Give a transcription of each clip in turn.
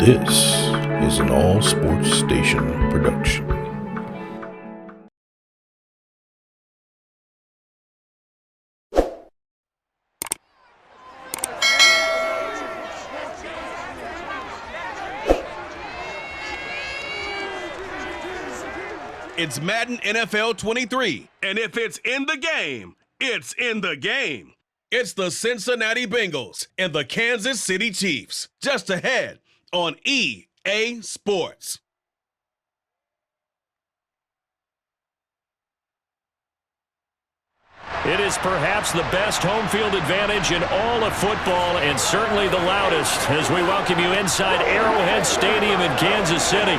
This is an AllSportsStation production. It's Madden NFL 23, and if it's in the game, it's in the game. It's the Cincinnati Bengals and the Kansas City Chiefs, just ahead on EA Sports. It is perhaps the best home field advantage in all of football, and certainly the loudest, as we welcome you inside Arrowhead Stadium in Kansas City.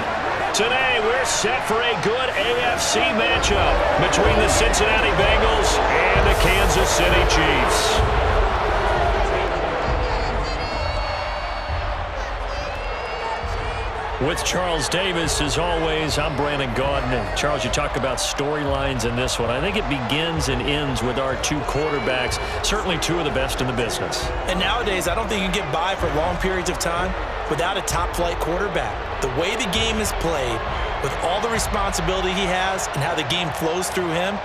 Today, we're set for a good AFC matchup between the Cincinnati Bengals and the Kansas City Chiefs. With Charles Davis, as always, I'm Brandon Gaudin. Charles, you talk about storylines in this one. I think it begins and ends with our two quarterbacks, certainly two of the best in the business. And nowadays, I don't think you can get by for long periods of time without a top-flight quarterback. The way the game is played, with all the responsibility he has and how the game flows through him,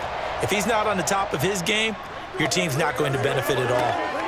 if he's not on the top of his game, your team's not going to benefit at all.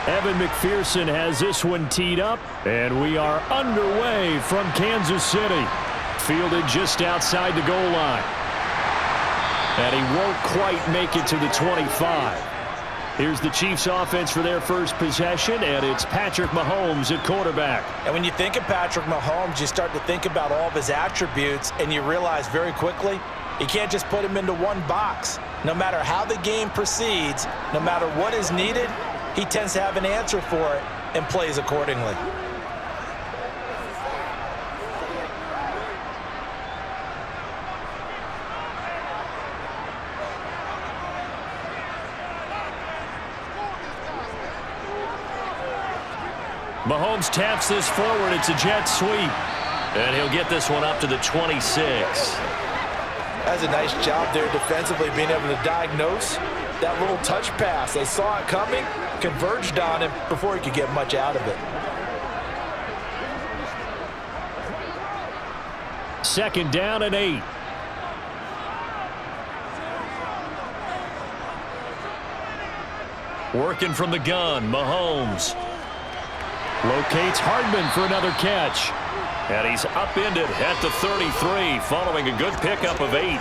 Evan McPherson has this one teed up, and we are underway from Kansas City. Fielded just outside the goal line. And he won't quite make it to the 25. Here's the Chiefs offense for their first possession, and it's Patrick Mahomes at quarterback. And when you think of Patrick Mahomes, you start to think about all of his attributes, and you realize very quickly, you can't just put him into one box. No matter how the game proceeds, no matter what is needed, he tends to have an answer for it and plays accordingly. Mahomes taps this forward. It's a jet sweep. And he'll get this one up to the 26. That's a nice job there defensively, being able to diagnose that little touch pass. They saw it coming, converged on him before he could get much out of it. Second down and 8. Working from the gun, Mahomes locates Hardman for another catch. And he's upended at the 33, following a good pickup of 8.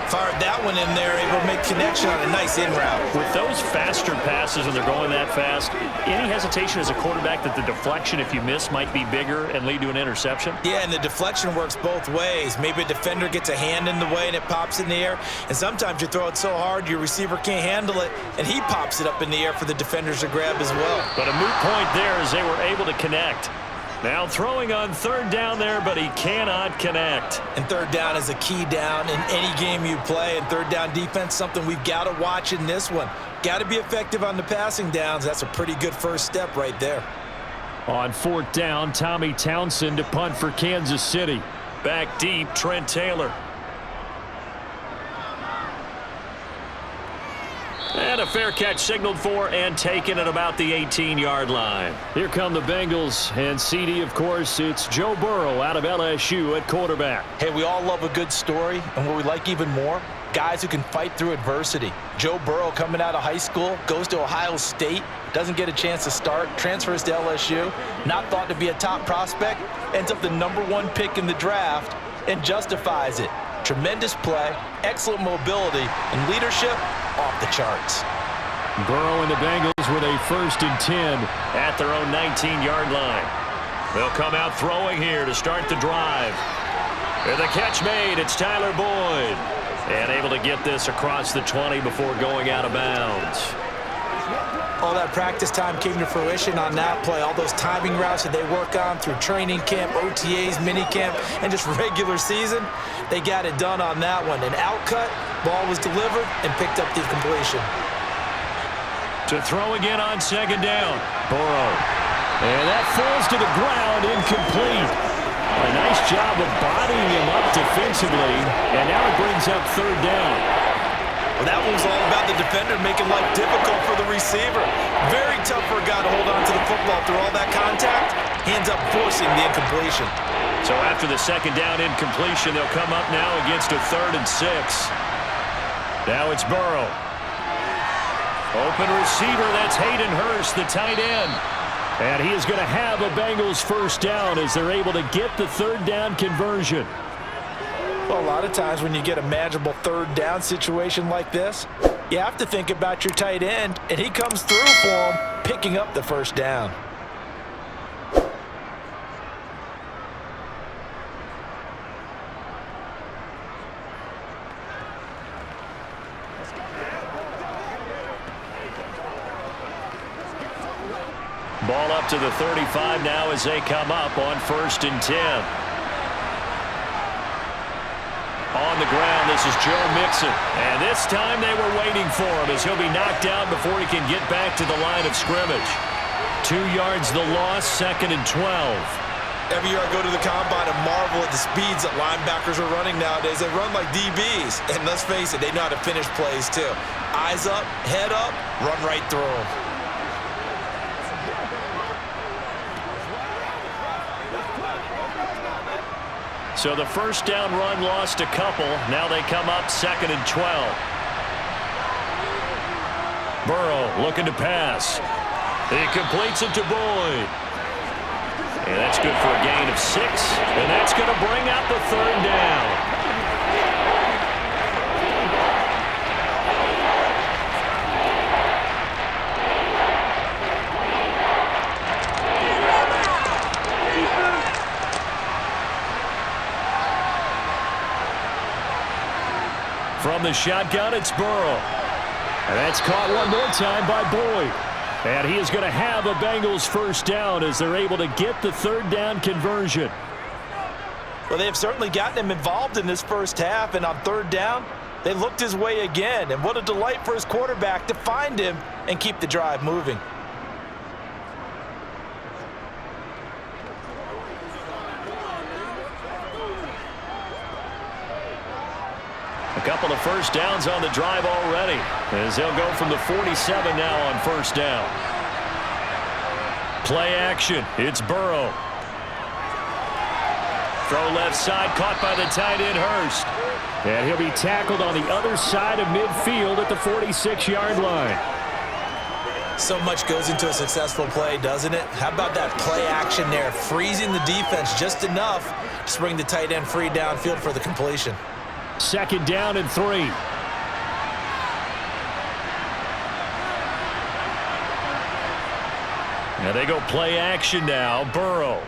Fired that one in there, able to make connection on a nice in route. With those faster passes and they're going that fast, any hesitation as a quarterback that the deflection, if you miss, might be bigger and lead to an interception? Yeah, and the deflection works both ways. Maybe a defender gets a hand in the way and it pops in the air, and sometimes you throw it so hard your receiver can't handle it, and he pops it up in the air for the defenders to grab as well. But a moot point there as they were able to connect. Now throwing on third down there, but he cannot connect. And third down is a key down in any game you play. And third down defense, something we've got to watch in this one. Got to be effective on the passing downs. That's a pretty good first step right there. On fourth down, Tommy Townsend to punt for Kansas City. Back deep, Trent Taylor. And a fair catch signaled for and taken at about the 18-yard line. Here come the Bengals, and CD, of course, it's Joe Burrow out of LSU at quarterback. Hey, we all love a good story, and what we like even more, guys who can fight through adversity. Joe Burrow coming out of high school, goes to Ohio State, doesn't get a chance to start, transfers to LSU, not thought to be a top prospect, ends up the #1 pick in the draft, and justifies it. Tremendous play, excellent mobility, and leadership off the charts. Burrow and the Bengals with a 1st and 10 at their own 19-yard line. They'll come out throwing here to start the drive. And the catch made. It's Tyler Boyd. And able to get this across the 20 before going out of bounds. All that practice time came to fruition on that play. All those timing routes that they work on through training camp, OTAs, minicamp, and just regular season, they got it done on that one. An outcut, ball was delivered, and picked up the completion. To throw again on 2nd down. Burrow. And that falls to the ground, incomplete. A nice job of bodying him up defensively, and now it brings up 3rd down. Well, that one was all about the defender making life difficult for the receiver. Very tough for a guy to hold on to the football through all that contact. He ends up forcing the incompletion. So after the 2nd down incompletion, they'll come up now against a 3rd and 6. Now it's Burrow. Open receiver, that's Hayden Hurst, the tight end. And he is going to have a Bengals 1st down as they're able to get the 3rd down conversion. Well, a lot of times when you get a manageable 3rd down situation like this, you have to think about your tight end, and he comes through for him, picking up the 1st down. Ball up to the 35 now as they come up on 1st and 10. On the ground, this is Joe Mixon. And this time they were waiting for him as he'll be knocked down before he can get back to the line of scrimmage. 2 yards the loss, 2nd and 12. Every year I go to the combine and marvel at the speeds that linebackers are running nowadays. They run like DBs. And let's face it, they know how to finish plays too. Eyes up, head up, run right through them. So the 1st down run lost a couple. Now they come up 2nd and 12. Burrow looking to pass. He completes it to Boyd. And that's good for a gain of 6. And that's going to bring out the 3rd down. From the shotgun, it's Burrow. And that's caught one more time by Boyd. And he is going to have a Bengals 1st down as they're able to get the 3rd down conversion. Well, they have certainly gotten him involved in this 1st half, and on 3rd down, they looked his way again. And what a delight for his quarterback to find him and keep the drive moving. A couple of 1st downs on the drive already as they'll go from the 47 now on 1st down. Play action. It's Burrow. Throw left side, caught by the tight end Hurst. And he'll be tackled on the other side of midfield at the 46-yard line. So much goes into a successful play, doesn't it? How about that play action there, freezing the defense just enough to bring the tight end free downfield for the completion. 2nd down and 3. Now they go play action now. Burrow.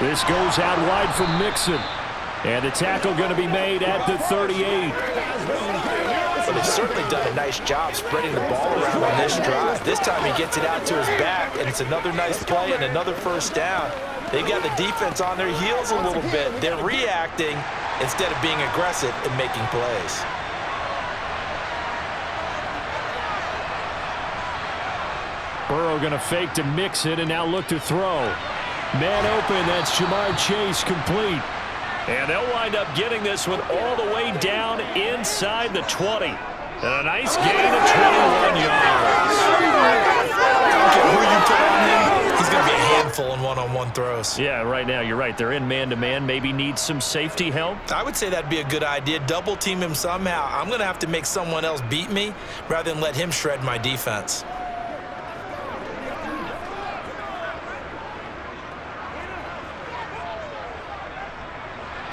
This goes out wide from Mixon. And the tackle going to be made at the 38. But they've certainly done a nice job spreading the ball around on this drive. This time he gets it out to his back, and it's another nice play and another 1st down. They've got the defense on their heels a little bit. They're reacting instead of being aggressive and making plays. Burrow going to fake to Mixon and now look to throw. Man open, that's Jamar'r Chase complete. And they'll wind up getting this one all the way down inside the 20. And a nice gain of 21 yards. I don't care who you put on him, he's going to be a handful in one-on-one throws. Yeah, right now, you're right. They're in man-to-man. Maybe need some safety help. I would say that'd be a good idea. Double team him somehow. I'm going to have to make someone else beat me rather than let him shred my defense.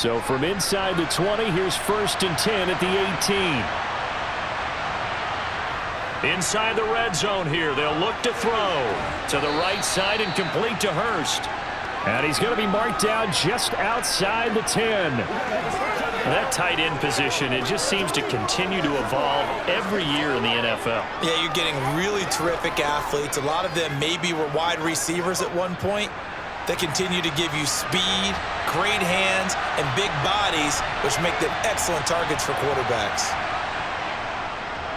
So from inside the 20, here's 1st and 10 at the 18. Inside the red zone here, they'll look to throw to the right side and complete to Hurst. And he's going to be marked down just outside the 10. That tight end position, it just seems to continue to evolve every year in the NFL. Yeah, you're getting really terrific athletes. A lot of them maybe were wide receivers at one point. They continue to give you speed, great hands, and big bodies, which make them excellent targets for quarterbacks.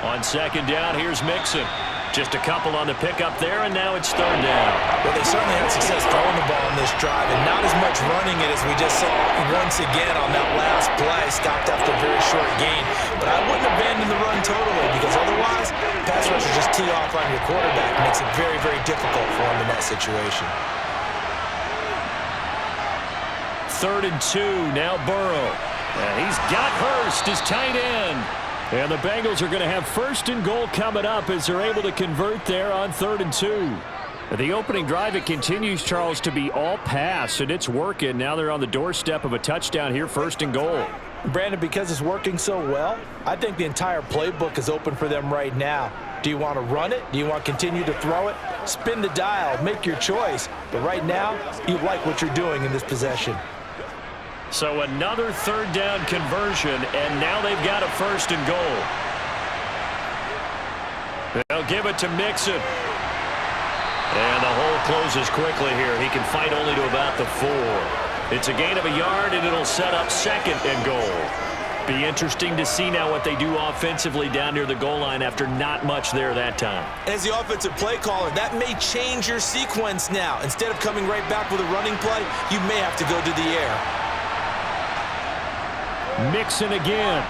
On 2nd down, here's Mixon. Just a couple on the pickup there, and now it's 3rd down. Well, they certainly had success throwing the ball in this drive, and not as much running it as we just saw once again on that last play, stopped after a very short gain. But I wouldn't abandon the run totally, because otherwise, pass rushers just tee off on your quarterback. Makes it very, very difficult for him in that situation. 3rd and 2, now Burrow. And he's got Hurst, his tight end. And the Bengals are going to have 1st and goal coming up as they're able to convert there on 3rd and 2. The opening drive, it continues, Charles, to be all pass, and it's working. Now they're on the doorstep of a touchdown here, 1st and goal. Brandon, because it's working so well, I think the entire playbook is open for them right now. Do you want to run it? Do you want to continue to throw it? Spin the dial, make your choice. But right now, you like what you're doing in this possession. So another 3rd down conversion, and now they've got a 1st and goal. They'll give it to Mixon. And the hole closes quickly here. He can fight only to about the 4. It's a gain of a yard, and it'll set up 2nd and goal. Be interesting to see now what they do offensively down near the goal line after not much there that time. As the offensive play caller, that may change your sequence now. Instead of coming right back with a running play, you may have to go to the air. Mixon again.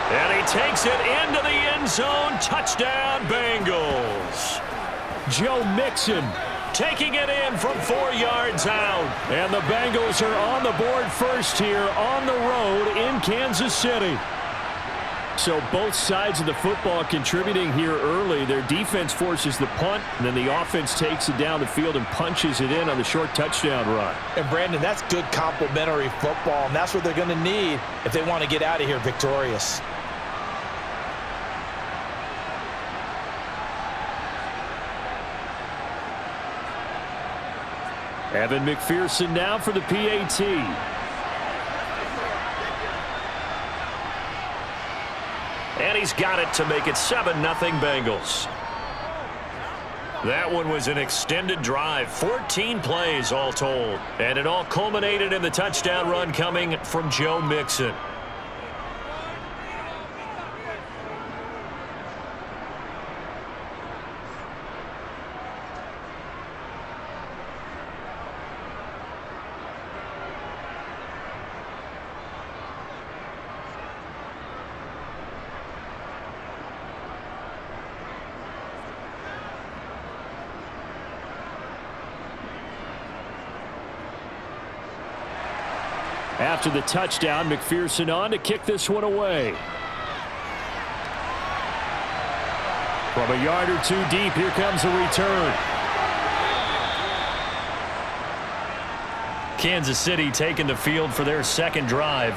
And he takes it into the end zone. Touchdown, Bengals. Joe Mixon taking it in from 4 yards out. And the Bengals are on the board first here on the road in Kansas City. So both sides of the football contributing here early. Their defense forces the punt, and then the offense takes it down the field and punches it in on the short touchdown run. And, Brandon, that's good complementary football, and that's what they're going to need if they want to get out of here victorious. Evan McPherson now for the PAT. And he's got it to make it 7-0 Bengals. That one was an extended drive, 14 plays all told. And it all culminated in the touchdown run coming from Joe Mixon. After the touchdown, McPherson on to kick this one away. From a yard or 2 deep, here comes a return. Kansas City taking the field for their 2nd drive.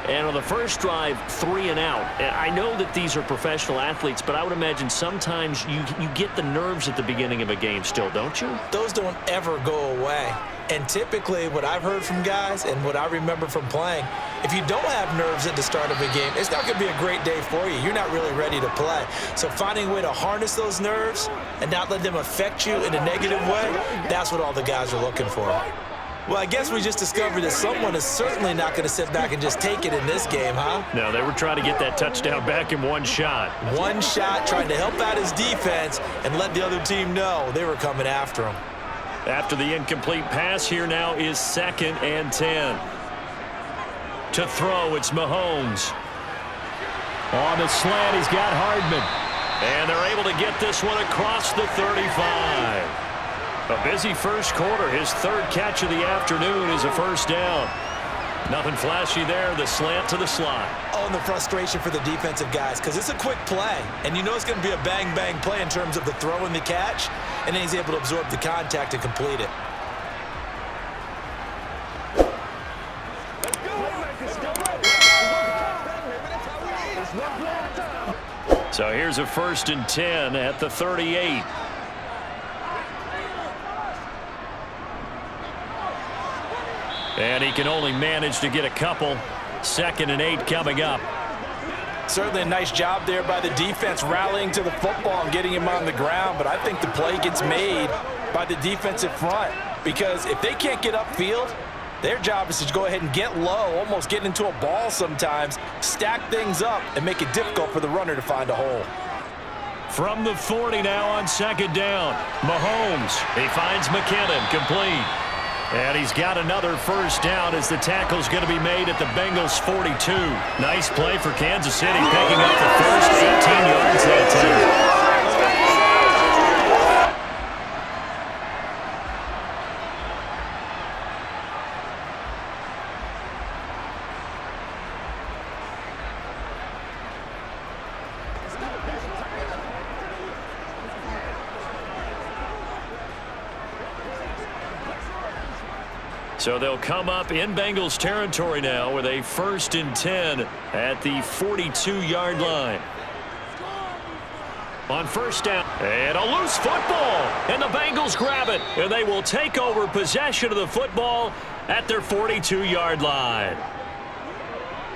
And on the first drive, 3 and out. I know that these are professional athletes, but I would imagine sometimes you get the nerves at the beginning of a game still, don't you? Those don't ever go away. And typically what I've heard from guys and what I remember from playing, if you don't have nerves at the start of a game, it's not going to be a great day for you. You're not really ready to play. So finding a way to harness those nerves and not let them affect you in a negative way, that's what all the guys are looking for. Well, I guess we just discovered that someone is certainly not going to sit back and just take it in this game, huh? No, they were trying to get that touchdown back in one shot. One shot, trying to help out his defense and let the other team know they were coming after him. After the incomplete pass, here now is 2nd and 10. To throw, it's Mahomes. On the slant, he's got Hardman. And they're able to get this one across the 35. A busy first quarter. His 3rd catch of the afternoon is a 1st down. Nothing flashy there. The slant to the slot. Oh, and the frustration for the defensive guys, because it's a quick play. And you know it's going to be a bang-bang play in terms of the throw and the catch. And then he's able to absorb the contact and complete it. So here's a 1st and 10 at the 38. And he can only manage to get a couple. 2nd and 8 coming up. Certainly a nice job there by the defense rallying to the football and getting him on the ground. But I think the play gets made by the defensive front, because if they can't get upfield, their job is to go ahead and get low, almost get into a ball sometimes, stack things up, and make it difficult for the runner to find a hole. From the 40 now on 2nd down. Mahomes, he finds McKinnon, complete. And he's got another 1st down as the tackle's going to be made at the Bengals 42. Nice play for Kansas City, picking up the first 18 yards that time. So they'll come up in Bengals territory now with a 1st and 10 at the 42-yard line. On 1st down, and a loose football, and the Bengals grab it, and they will take over possession of the football at their 42-yard line.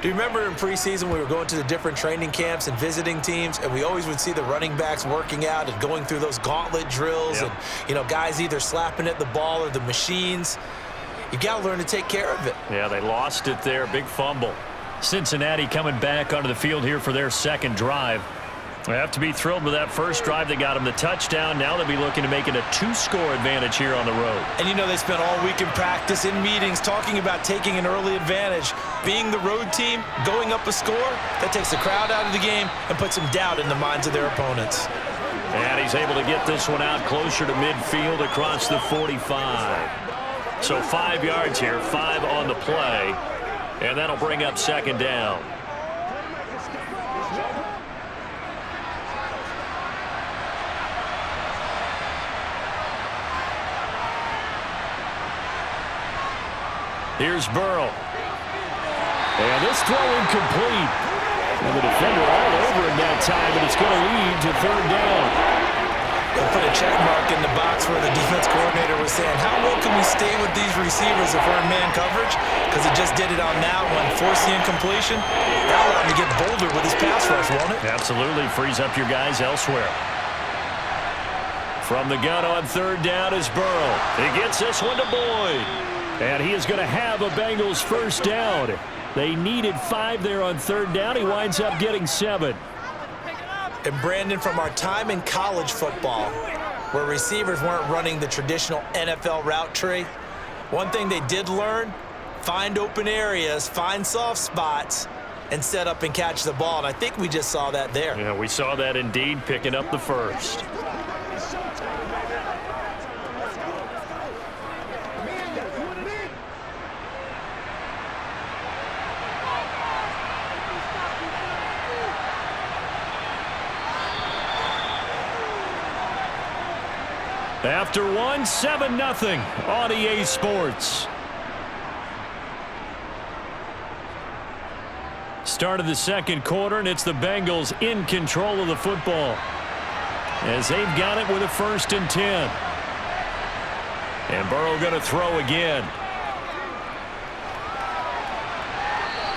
Do you remember in preseason we were going to the different training camps and visiting teams, and we always would see the running backs working out and going through those gauntlet drills, and, you know, guys either slapping at the ball or the machines. You got to learn to take care of it. Yeah, they lost it there. Big fumble. Cincinnati coming back onto the field here for their 2nd drive. They have to be thrilled with that first drive. They got them the touchdown. Now they'll be looking to make it a 2-score advantage here on the road. And, you know, they spent all week in practice, in meetings, talking about taking an early advantage. Being the road team, going up a score, that takes the crowd out of the game and puts some doubt in the minds of their opponents. And he's able to get this one out closer to midfield across the 45. So 5 yards here, 5 on the play, and that'll bring up 2nd down. Here's Burrow. And this throw incomplete. And the defender all over him that time, and it's going to lead to 3rd down. They'll put a check mark in the box where the defense coordinator was saying, how well can we stay with these receivers if we're in man coverage? Because he just did it on that one, forced the incompletion. That'll allow him to get bolder with his pass rush, won't it? Absolutely. Frees up your guys elsewhere. From the gun on 3rd down is Burrow. He gets this one to Boyd. And he is going to have a Bengals 1st down. They needed 5 there on 3rd down. He winds up getting 7. And Brandon, from our time in college football, where receivers weren't running the traditional NFL route tree, one thing they did learn, find open areas, find soft spots, and set up and catch the ball. And I think we just saw that there. Yeah, we saw that indeed, picking up the 1st. After 7-0 on EA Sports. Start of the 2nd quarter, and it's the Bengals in control of the football as they've got it with a 1st and 10. And Burrow going to throw again.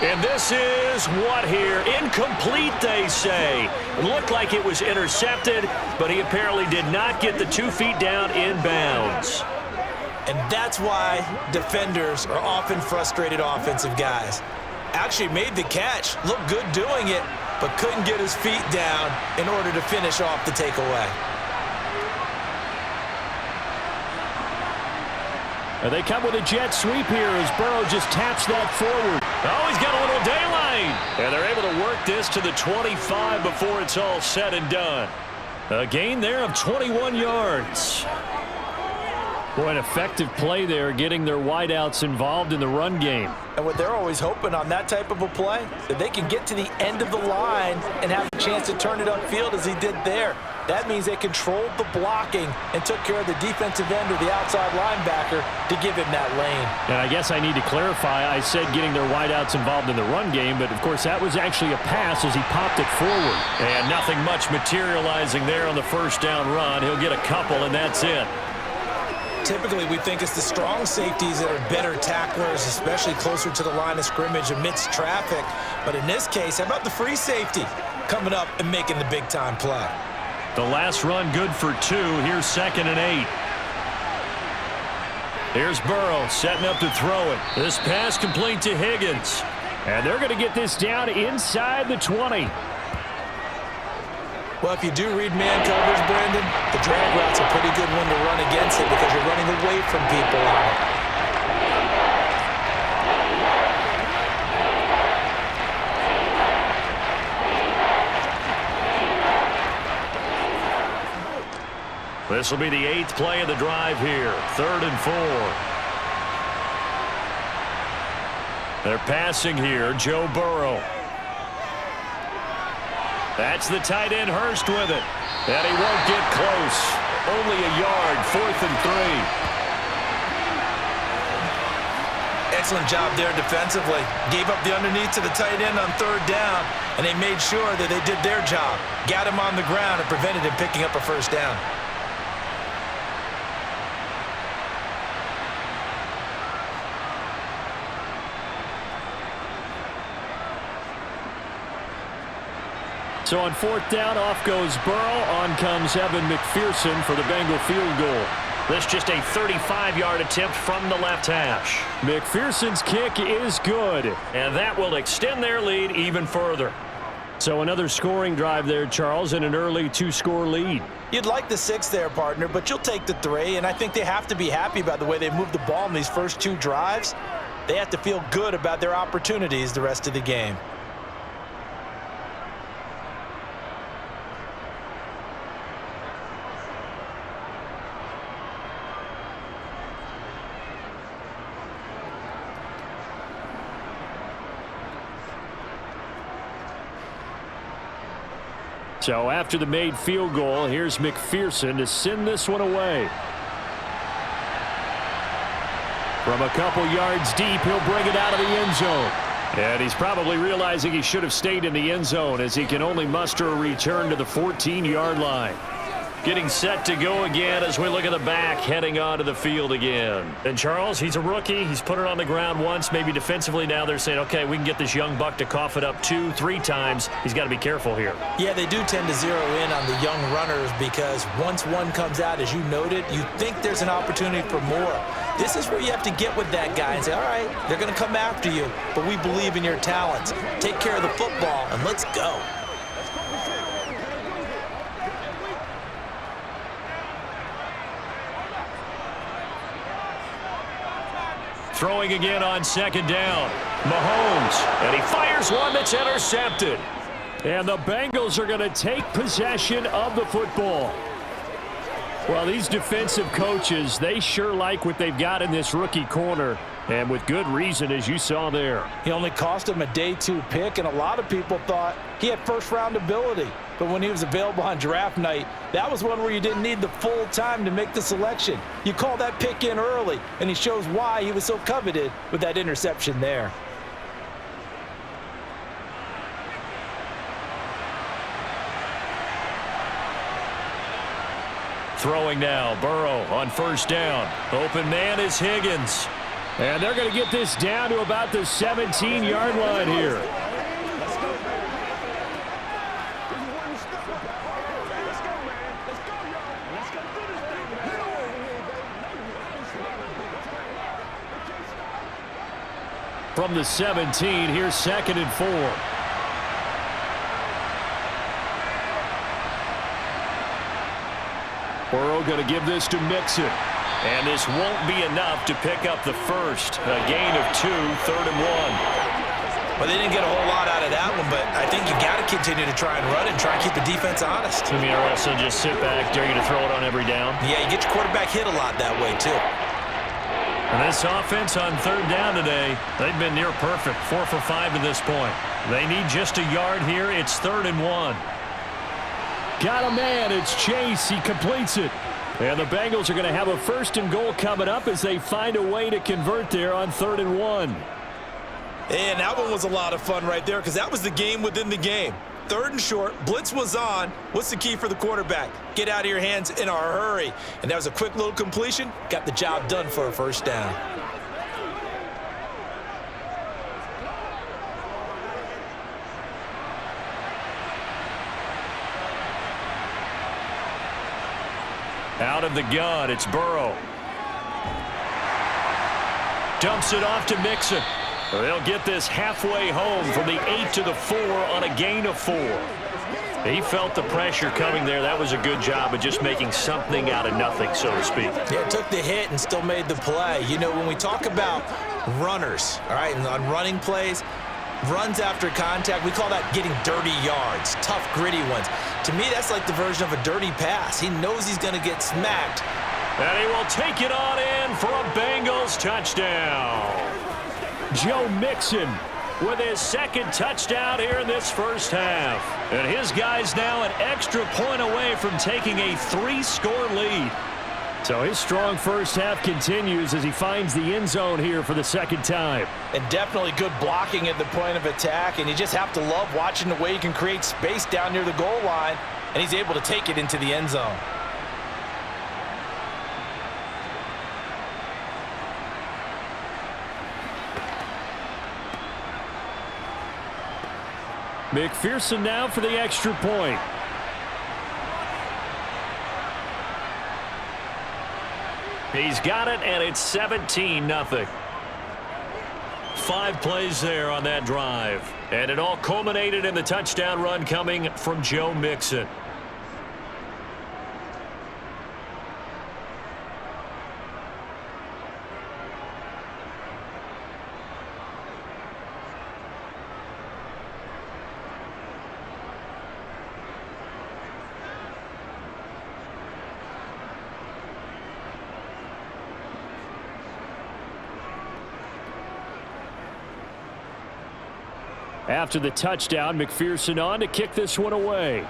And this is what here? Incomplete, they say. It looked like it was intercepted, but he apparently did not get the 2 feet down in bounds. And that's why defenders are often frustrated offensive guys. Actually made the catch, looked good doing it, but couldn't get his feet down in order to finish off the takeaway. And they come with a jet sweep here as Burrow just taps that forward. Oh, he's got a little daylight. And they're able to work this to the 25 before it's all said and done. A gain there of 21 yards. Boy, an effective play there, getting their wideouts involved in the run game. And what they're always hoping on that type of a play, that they can get to the end of the line and have a chance to turn it upfield as he did there. That means they controlled the blocking and took care of the defensive end or the outside linebacker to give him that lane. And I guess I need to clarify, I said getting their wideouts involved in the run game, but of course that was actually a pass as he popped it forward. And nothing much materializing there on the first down run. He'll get a couple, and that's it. Typically, we think it's the strong safeties that are better tacklers, especially closer to the line of scrimmage amidst traffic. But in this case, how about the free safety coming up and making the big-time play? The last run good for 2. Here's 2nd and 8. Here's Burrow setting up to throw it. This pass complete to Higgins. And they're going to get this down inside the 20. Well, if you do read man covers, Brandon, the drag route's a pretty good one to run against it because you're running away from people on it. This will be the 8th play of the drive here. 3rd and 4. They're passing here. Joe Burrow. That's the tight end Hurst with it. And he won't get close. Only a yard. 4th and 3. Excellent job there defensively. Gave up the underneath to the tight end on 3rd down, and they made sure that they did their job. Got him on the ground and prevented him picking up a 1st down. So on 4th down, off goes Burrow. On comes Evan McPherson for the Bengal field goal. This just a 35-yard attempt from the left hash. McPherson's kick is good, and that will extend their lead even further. So another scoring drive there, Charles, and an early 2-score lead. You'd like the 6 there, partner, but you'll take the 3, and I think they have to be happy about the way they moved the ball in these first 2 drives. They have to feel good about their opportunities the rest of the game. So after the made field goal, here's McPherson to send this one away. From a couple yards deep, he'll bring it out of the end zone. And he's probably realizing he should have stayed in the end zone as he can only muster a return to the 14-yard line. Getting set to go again as we look at the back, heading onto the field again. And Charles, he's a rookie. He's put it on the ground once, maybe defensively. Now they're saying, okay, we can get this young buck to cough it up 2, 3 times. He's got to be careful here. Yeah, they do tend to zero in on the young runners because once one comes out, as you noted, you think there's an opportunity for more. This is where you have to get with that guy and say, all right, they're going to come after you, but we believe in your talents. Take care of the football, and let's go. Throwing again on 2nd down. Mahomes, and he fires one that's intercepted. And the Bengals are going to take possession of the football. Well, these defensive coaches, they sure like what they've got in this rookie corner, and with good reason, as you saw there. He only cost him a day 2 pick, and a lot of people thought he had first-round ability. But when he was available on draft night, that was one where you didn't need the full time to make the selection. You call that pick in early, and he shows why he was so coveted with that interception there. Throwing now, Burrow on 1st down. Open man is Higgins. And they're going to get this down to about the 17-yard line here. From the 17, here's 2nd and 4. Burrow going to give this to Mixon. And this won't be enough to pick up the first. A gain of 2, 3rd and 1. Well, they didn't get a whole lot out of that one, but I think you got to continue to try and run and try and keep the defense honest. I mean, or also just sit back, dare you to throw it on every down. Yeah, you get your quarterback hit a lot that way, too. And this offense on 3rd down today, they've been near perfect, 4 for 5 to this point. They need just a yard here. It's 3rd and 1. Got a man. It's Chase. He completes it. And the Bengals are going to have a 1st and goal coming up as they find a way to convert there on 3rd and 1. And that one was a lot of fun right there because that was the game within the game. 3rd and short, blitz was on. What's the key for the quarterback? Get out of your hands in a hurry. And that was a quick little completion. Got the job done for a 1st down. Out of the gun, it's Burrow. Dumps it off to Mixon. They'll get this halfway home from the 8 to the 4 on a gain of 4. He felt the pressure coming there. That was a good job of just making something out of nothing, so to speak. Yeah, took the hit and still made the play. You know, when we talk about runners, all right, and on running plays, runs after contact, we call that getting dirty yards, tough, gritty ones. To me, that's like the version of a dirty pass. He knows he's going to get smacked. And he will take it on in for a Bengals touchdown. Joe Mixon with his 2nd touchdown here in this 1st half. And his guys now an extra point away from taking a 3-score lead. So his strong 1st half continues as he finds the end zone here for the 2nd time. And definitely good blocking at the point of attack. And you just have to love watching the way he can create space down near the goal line. And he's able to take it into the end zone. McPherson now for the extra point. He's got it, and it's 17-0. 5 plays there on that drive. And it all culminated in the touchdown run coming from Joe Mixon. After the touchdown, McPherson on to kick this one away.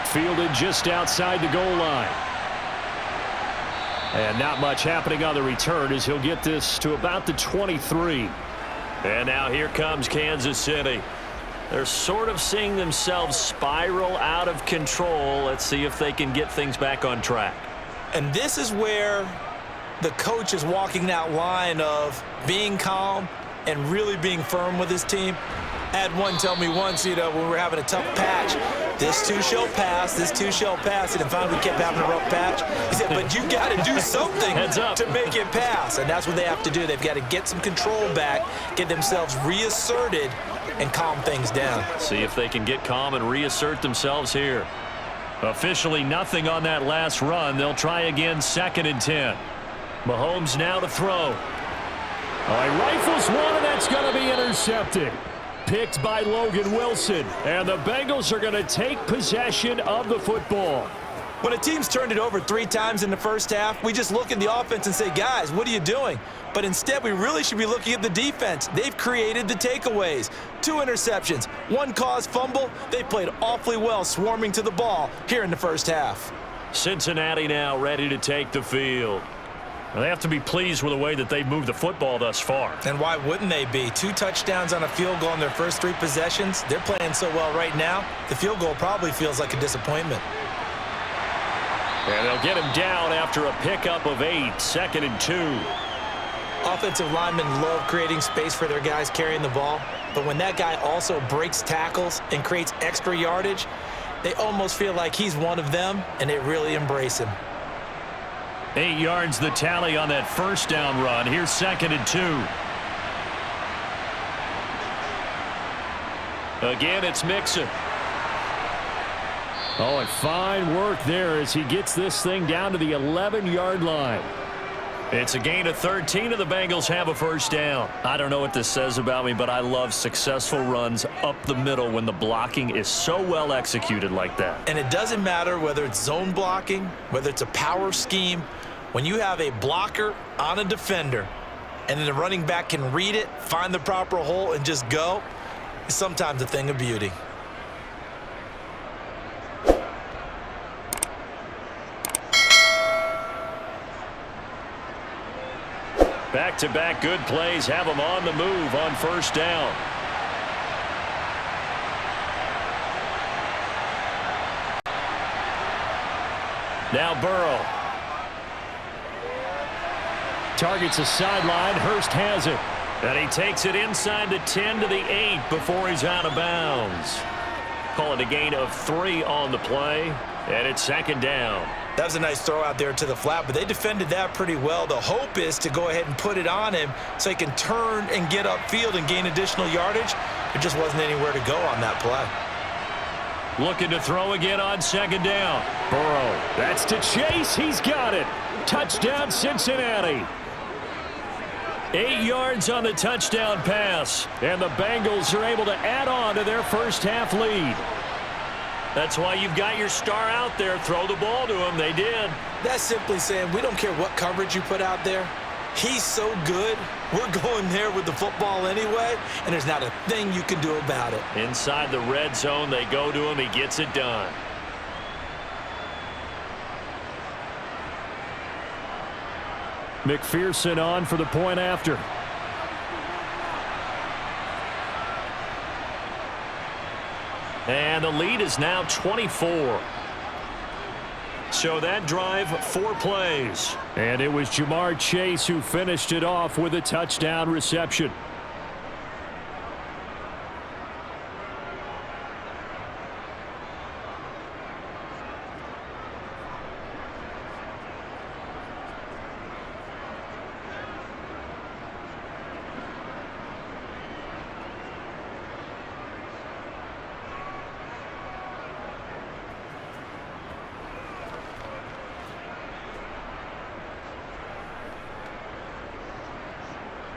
Fielded just outside the goal line. And not much happening on the return as he'll get this to about the 23. And now here comes Kansas City. They're sort of seeing themselves spiral out of control. Let's see if they can get things back on track. And this is where the coach is walking that line of being calm and really being firm with his team. I had one tell me once, you know, when we were having a tough patch, this too shall pass, this too shall pass. And finally we kept having a rough patch. He said, but you got to do something to make it pass. And that's what they have to do. They've got to get some control back, get themselves reasserted, and calm things down. See if they can get calm and reassert themselves here. Officially nothing on that last run. They'll try again, 2nd and 10. Mahomes now to throw. Oh, he rifles one, and that's going to be intercepted. Picked by Logan Wilson. And the Bengals are going to take possession of the football. When a team's turned it over 3 times in the 1st half, we just look at the offense and say, guys, what are you doing? But instead, we really should be looking at the defense. They've created the takeaways. 2 interceptions, 1 caused fumble. They played awfully well swarming to the ball here in the 1st half. Cincinnati now ready to take the field. They have to be pleased with the way that they've moved the football thus far. And why wouldn't they be? 2 touchdowns on a field goal in their first 3 possessions. They're playing so well right now, the field goal probably feels like a disappointment. And they'll get him down after a pickup of 8, 2nd and 2. Offensive linemen love creating space for their guys carrying the ball. But when that guy also breaks tackles and creates extra yardage, they almost feel like he's one of them, and they really embrace him. 8 yards the tally on that 1st down run. Here's 2nd and 2. Again, it's Mixon. Oh, and fine work there as he gets this thing down to the 11-yard line. It's a gain of 13, and the Bengals have a 1st down. I don't know what this says about me, but I love successful runs up the middle when the blocking is so well executed like that. And it doesn't matter whether it's zone blocking, whether it's a power scheme. When you have a blocker on a defender and then the running back can read it, find the proper hole, and just go, it's sometimes a thing of beauty. Back-to-back good plays have them on the move on first down. Now Burrow. Targets a sideline. Hurst has it. And he takes it inside the 10 to the 8 before he's out of bounds. Call it a gain of 3 on the play. And it's second down. That was a nice throw out there to the flat, but they defended that pretty well. The hope is to go ahead and put it on him so he can turn and get upfield and gain additional yardage. There just wasn't anywhere to go on that play. Looking to throw again on second down. Burrow. That's to Chase. He's got it. Touchdown, Cincinnati. 8 yards on the touchdown pass. And the Bengals are able to add on to their first half lead. That's why you've got your star out there. Throw the ball to him. They did. That's simply saying we don't care what coverage you put out there. He's so good. We're going there with the football anyway, and there's not a thing you can do about it. Inside the red zone, they go to him. He gets it done. McPherson on for the point after. And the lead is now 24. So that drive, 4 plays. And it was Jamar'r Chase who finished it off with a touchdown reception.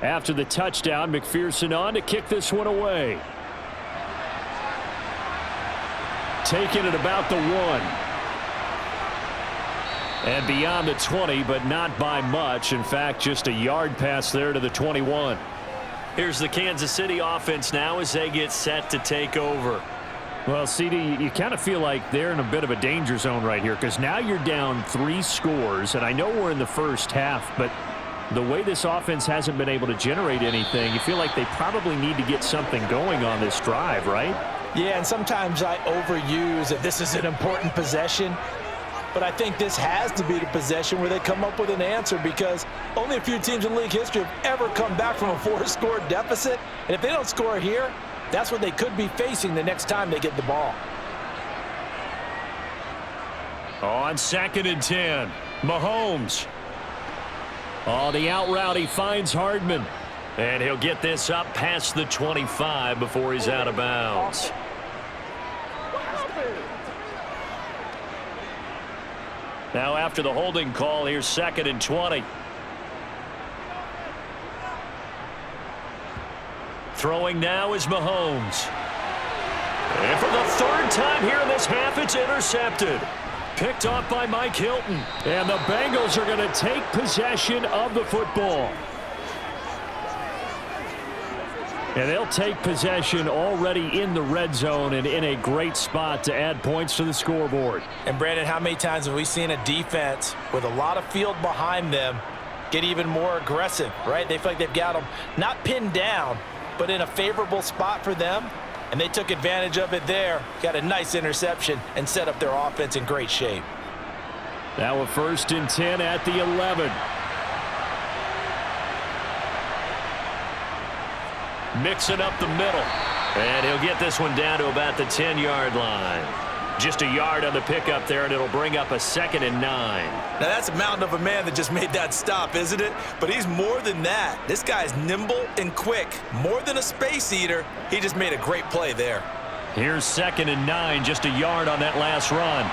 After the touchdown, McPherson on to kick this one away. Taking it about the 1. And beyond the 20, but not by much. In fact, just a yard pass there to the 21. Here's the Kansas City offense now as they get set to take over. Well, CD, you kind of feel like they're in a bit of a danger zone right here because now you're down 3 scores. And I know we're in the first half, but the way this offense hasn't been able to generate anything, you feel like they probably need to get something going on this drive, right? Yeah, and sometimes I overuse that this is an important possession, but I think this has to be the possession where they come up with an answer because only a few teams in league history have ever come back from a 4-score deficit, and if they don't score here, that's what they could be facing the next time they get the ball. On 2nd and 10, Mahomes. Oh, the out route, he finds Hardman. And he'll get this up past the 25 before he's out of bounds. Now after the holding call, here's 2nd and 20. Throwing now is Mahomes. And for the 3rd time here in this half, it's intercepted. Picked off by Mike Hilton. And the Bengals are going to take possession of the football. And they'll take possession already in the red zone and in a great spot to add points to the scoreboard. And Brandon, how many times have we seen a defense with a lot of field behind them get even more aggressive, right? They feel like they've got them not pinned down, but in a favorable spot for them. And they took advantage of it there. Got a nice interception and set up their offense in great shape. Now a 1st and 10 at the 11. Mixing up the middle. And he'll get this one down to about the 10-yard line. Just a yard on the pickup there, and it'll bring up a 2nd and 9. Now that's a mountain of a man that just made that stop, isn't it? But he's more than that. This guy's nimble and quick. More than a space eater. He just made a great play there. Here's 2nd and 9, just a yard on that last run.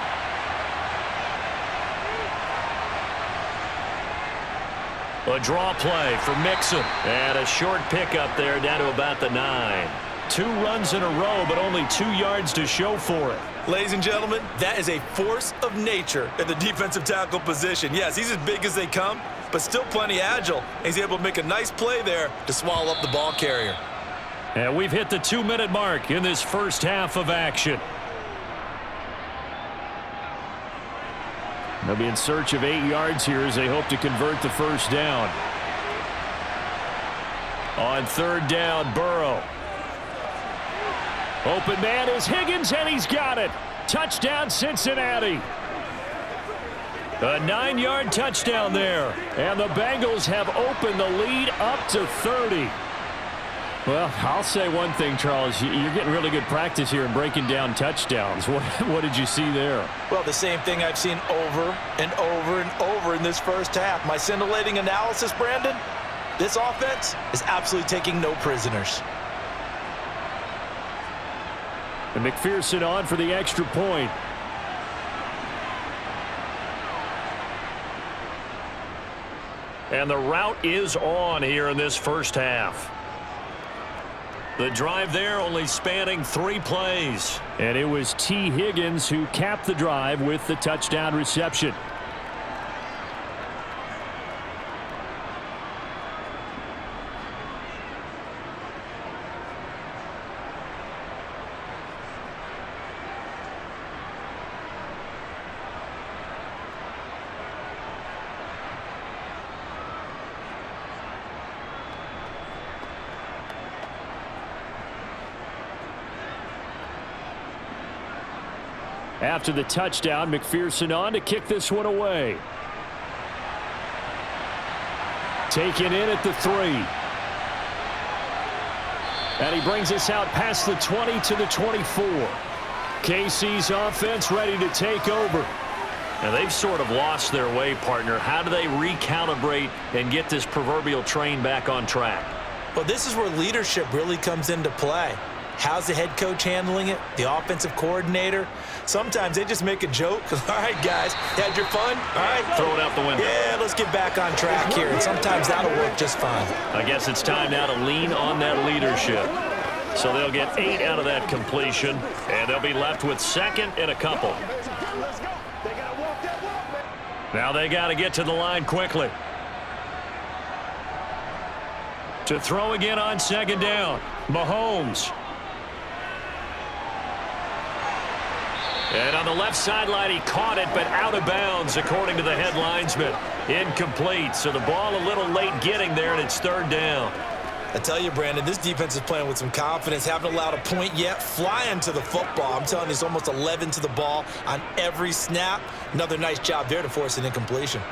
A draw play for Mixon. And a short pickup there down to about the 9. 2 runs in a row, but only 2 yards to show for it. Ladies and gentlemen, that is a force of nature at the defensive tackle position. Yes, he's as big as they come, but still plenty agile. He's able to make a nice play there to swallow up the ball carrier. And we've hit the 2-minute mark in this first half of action. They'll be in search of 8 yards here as they hope to convert the first down. On third down, Burrow. Open man is Higgins, and he's got it. Touchdown, Cincinnati. A 9-yard touchdown there. And the Bengals have opened the lead up to 30. Well, I'll say one thing, Charles. You're getting really good practice here in breaking down touchdowns. What did you see there? Well, the same thing I've seen over and over and over in this first half. My scintillating analysis, Brandon, this offense is absolutely taking no prisoners. And McPherson on for the extra point. And the route is on here in this first half. The drive there only spanning 3 plays. And it was T. Higgins who capped the drive with the touchdown reception. After the touchdown, McPherson on to kick this one away. Taken in at the 3. And he brings us out past the 20 to the 24. KC's offense ready to take over. And they've sort of lost their way, partner. How do they recalibrate and get this proverbial train back on track? Well, this is where leadership really comes into play. How's the head coach handling it? The offensive coordinator? Sometimes they just make a joke. All right, guys, you had your fun? All right. Throw it out the window. Yeah, let's get back on track here. And sometimes that'll work just fine. I guess it's time now to lean on that leadership. So they'll get 8 out of that completion, and they'll be left with second and a couple. Now they got to get to the line quickly. To throw again on second down, Mahomes. And on the left sideline, he caught it, but out of bounds, according to the head linesman. Incomplete, so the ball a little late getting there, and it's third down. I tell you, Brandon, this defense is playing with some confidence. Haven't allowed a point yet. Flying to the football. I'm telling you, it's almost 11 to the ball on every snap. Another nice job there to force an incompletion.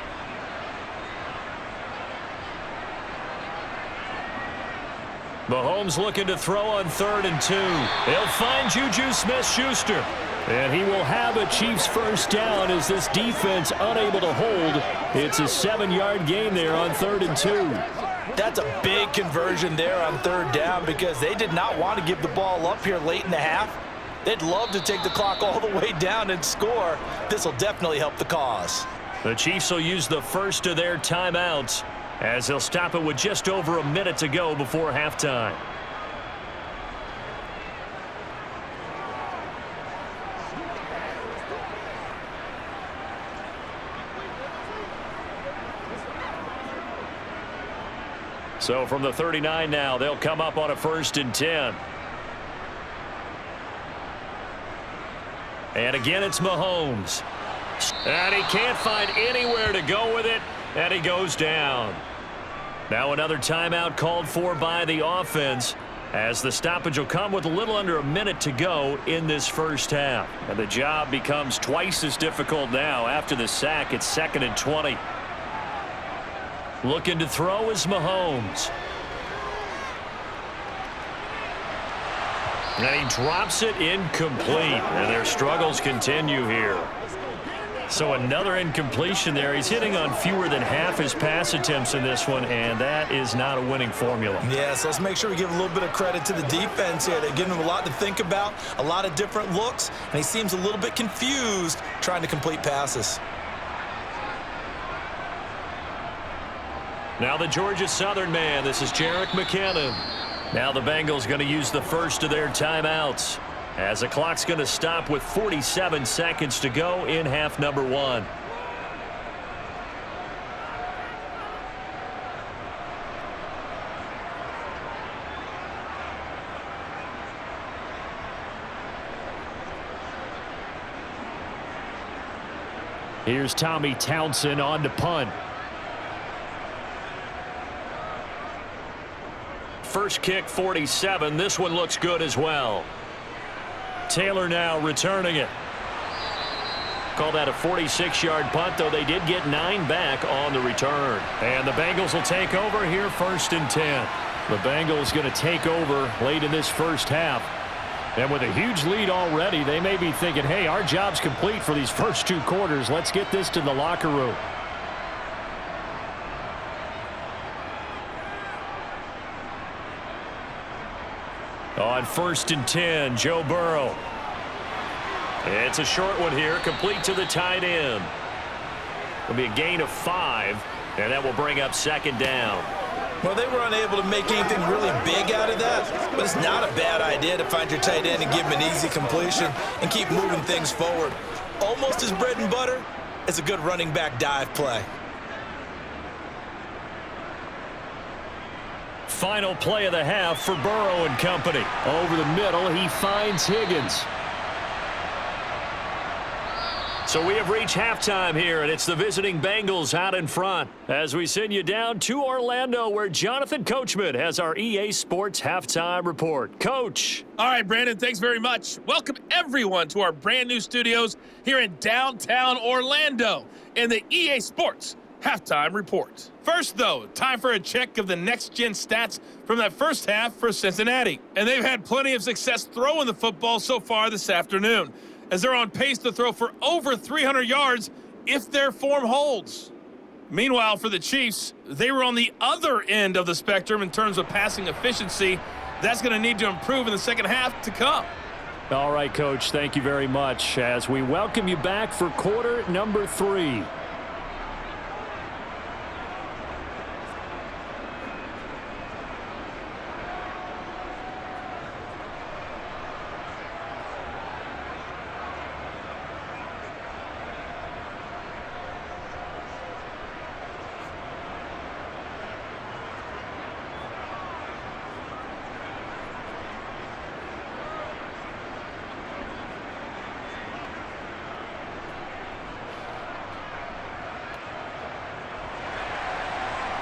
Mahomes looking to throw on 3rd and 2. He'll find Juju Smith-Schuster. And he will have a Chiefs first down as this defense unable to hold. It's a 7-yard gain there on 3rd and 2. That's a big conversion there on 3rd down because they did not want to give the ball up here late in the half. They'd love to take the clock all the way down and score. This will definitely help the cause. The Chiefs will use the first of their timeouts as they'll stop it with just over a minute to go before halftime. So from the 39 now, they'll come up on a 1st and 10. And again, it's Mahomes. And he can't find anywhere to go with it, and he goes down. Now another timeout called for by the offense as the stoppage will come with a little under a minute to go in this first half. And the job becomes twice as difficult now. After the sack, it's 2nd and 20. Looking to throw is Mahomes. And he drops it incomplete. And their struggles continue here. So another incompletion there. He's hitting on fewer than half his pass attempts in this one, and that is not a winning formula. Yeah, so let's make sure we give a little bit of credit to the defense here. They're giving him a lot to think about, a lot of different looks, and he seems a little bit confused trying to complete passes. Now the Georgia Southern man. This is Jerick McKinnon. Now the Bengals going to use the first of their timeouts as the clock's going to stop with 47 seconds to go in half number 1. Here's Tommy Townsend on to punt. first kick 47. This one looks good as well. Taylor now returning it. Call that a 46-yard punt, though they did get 9 back on the return. And the Bengals will take over here, 1st and 10. The Bengals going to take over late in this first half. And with a huge lead already, they may be thinking, hey, our job's complete for these first 2 quarters. Let's get this to the locker room. On 1st and 10, Joe Burrow. It's a short one here, complete to the tight end. It'll be a gain of 5, and that will bring up 2nd down. Well, they were unable to make anything really big out of that, but it's not a bad idea to find your tight end and give him an easy completion and keep moving things forward. Almost as bread and butter as a good running back dive play. Final play of the half for Burrow and company. Over the middle, he finds Higgins. So we have reached halftime here, and it's the visiting Bengals out in front as we send you down to Orlando, where Jonathan Coachman has our EA Sports Halftime Report. Coach. All right, Brandon, thanks very much. Welcome, everyone, to our brand-new studios here in downtown Orlando in the EA Sports Halftime Report. First, though, time for a check of the next-gen stats from that first half for Cincinnati. And they've had plenty of success throwing the football so far this afternoon, as they're on pace to throw for over 300 yards if their form holds. Meanwhile, for the Chiefs, they were on the other end of the spectrum in terms of passing efficiency. That's going to need to improve in the second half to come. All right, Coach, thank you very much as we welcome you back for quarter number 3.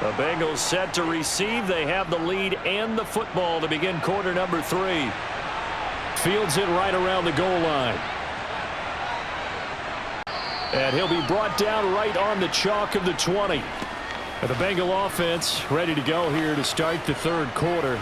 The Bengals set to receive. They have the lead and the football to begin quarter number 3. Fields it right around the goal line. And he'll be brought down right on the chalk of the 20. And the Bengal offense ready to go here to start the third quarter.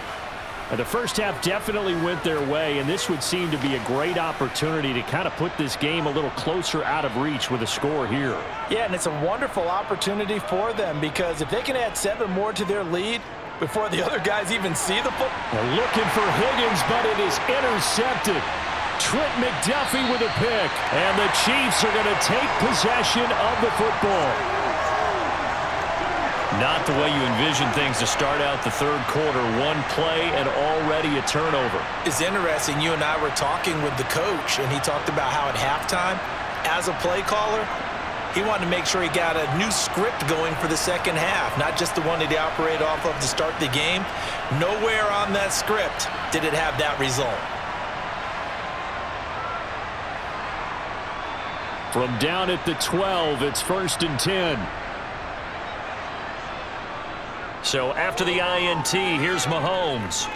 And the first half definitely went their way, and this would seem to be a great opportunity to kind of put this game a little closer out of reach with a score here. Yeah, and it's a wonderful opportunity for them, because if they can add 7 more to their lead before the other guys even see the football. They're looking for Higgins, but it is intercepted. Trent McDuffie with a pick, and the Chiefs are going to take possession of the football. Not the way you envision things to start out the third quarter. One play and already a turnover. It's interesting. You and I were talking with the coach, and he talked about how at halftime, as a play caller, he wanted to make sure he got a new script going for the second half, not just the one that he operated off of to start the game. Nowhere on that script did it have that result. From down at the 12, it's 1st and 10. So after the INT, here's Mahomes.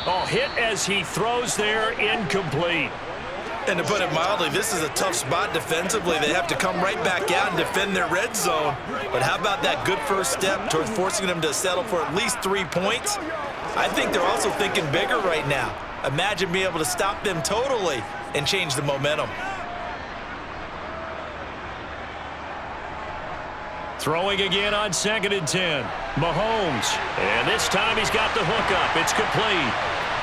Oh, hit as he throws there, incomplete. And to put it mildly, this is a tough spot defensively. They have to come right back out and defend their red zone. But how about that good first step towards forcing them to settle for at least 3 points? I think they're also thinking bigger right now. Imagine being able to stop them totally and change the momentum. Throwing again on 2nd and 10. Mahomes. And this time he's got the hook up. It's complete.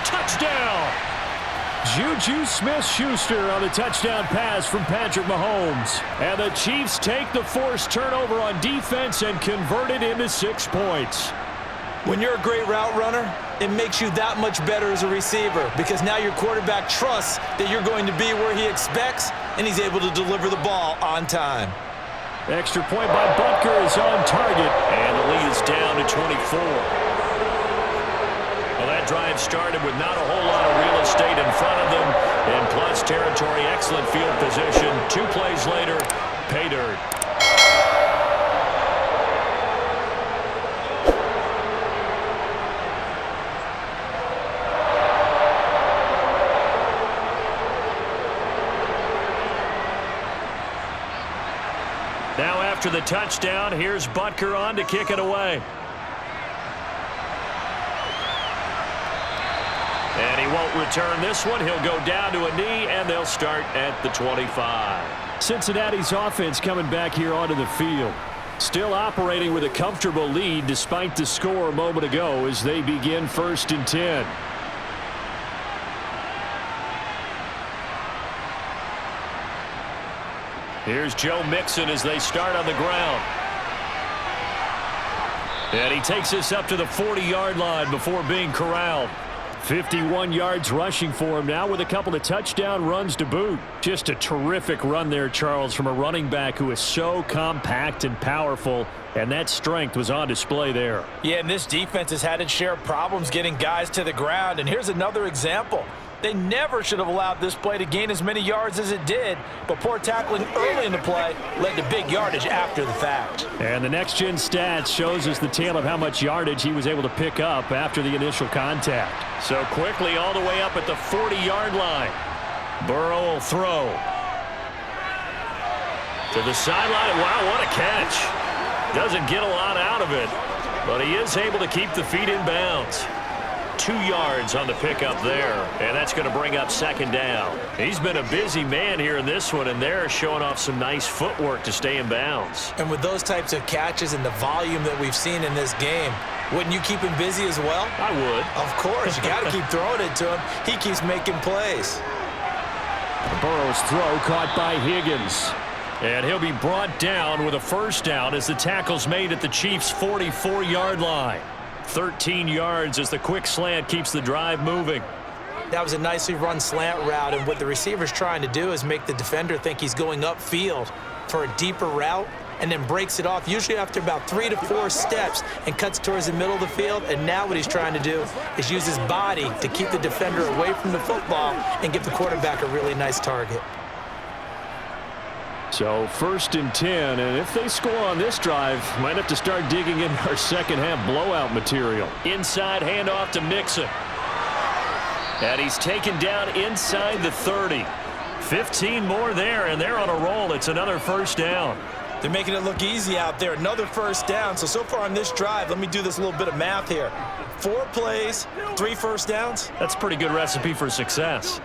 Touchdown! Juju Smith-Schuster on the touchdown pass from Patrick Mahomes. And the Chiefs take the forced turnover on defense and convert it into 6 points. When you're a great route runner, it makes you that much better as a receiver, because now your quarterback trusts that you're going to be where he expects, and he's able to deliver the ball on time. Extra point by Butker is on target, and the lead is down to 24. Well, that drive started with not a whole lot of real estate in front of them. In plus territory, excellent field position. 2 plays later, pay dirt. after the touchdown. Here's Butker on to kick it away. And he won't return this one. He'll go down to a knee, and they'll start at the 25. Cincinnati's offense coming back here onto the field. Still operating with a comfortable lead despite the score a moment ago as they begin 1st and 10. Here's Joe Mixon as they start on the ground. And he takes this up to the 40-yard line before being corralled. 51 yards rushing for him now with a couple of touchdown runs to boot. Just a terrific run there, Charles, from a running back who is so compact and powerful, and that strength was on display there. Yeah, and this defense has had its share of problems getting guys to the ground, and here's another example. They never should have allowed this play to gain as many yards as it did, but poor tackling early in the play led to big yardage after the fact. And the next-gen stats shows us the tale of how much yardage he was able to pick up after the initial contact. So quickly all the way up at the 40-yard line. Burrow will throw. To the sideline. Wow, what a catch. Doesn't get a lot out of it, but he is able to keep the feet in bounds. 2 yards on the pickup there, and that's going to bring up 2nd down. He's been a busy man here in this one, and they're showing off some nice footwork to stay in bounds. And with those types of catches and the volume that we've seen in this game, wouldn't you keep him busy as well? I would. Of course. You got to keep throwing it to him. He keeps making plays. Burrow's throw caught by Higgins. And he'll be brought down with a 1st down as the tackle's made at the Chiefs' 44-yard line. 13 yards as the quick slant keeps the drive moving. That was a nicely run slant route, and what the receiver's trying to do is make the defender think he's going upfield for a deeper route and then breaks it off, usually after about 3 to 4 steps, and cuts towards the middle of the field. And now what he's trying to do is use his body to keep the defender away from the football and give the quarterback a really nice target. So 1st and 10, and if they score on this drive, might have to start digging in our second-half blowout material. Inside handoff to Mixon. And he's taken down inside the 30. 15 more there, and they're on a roll. It's another 1st down. They're making it look easy out there. Another 1st down. So far on this drive, let me do this little bit of math here. 4 plays, 3 1st downs. That's a pretty good recipe for success.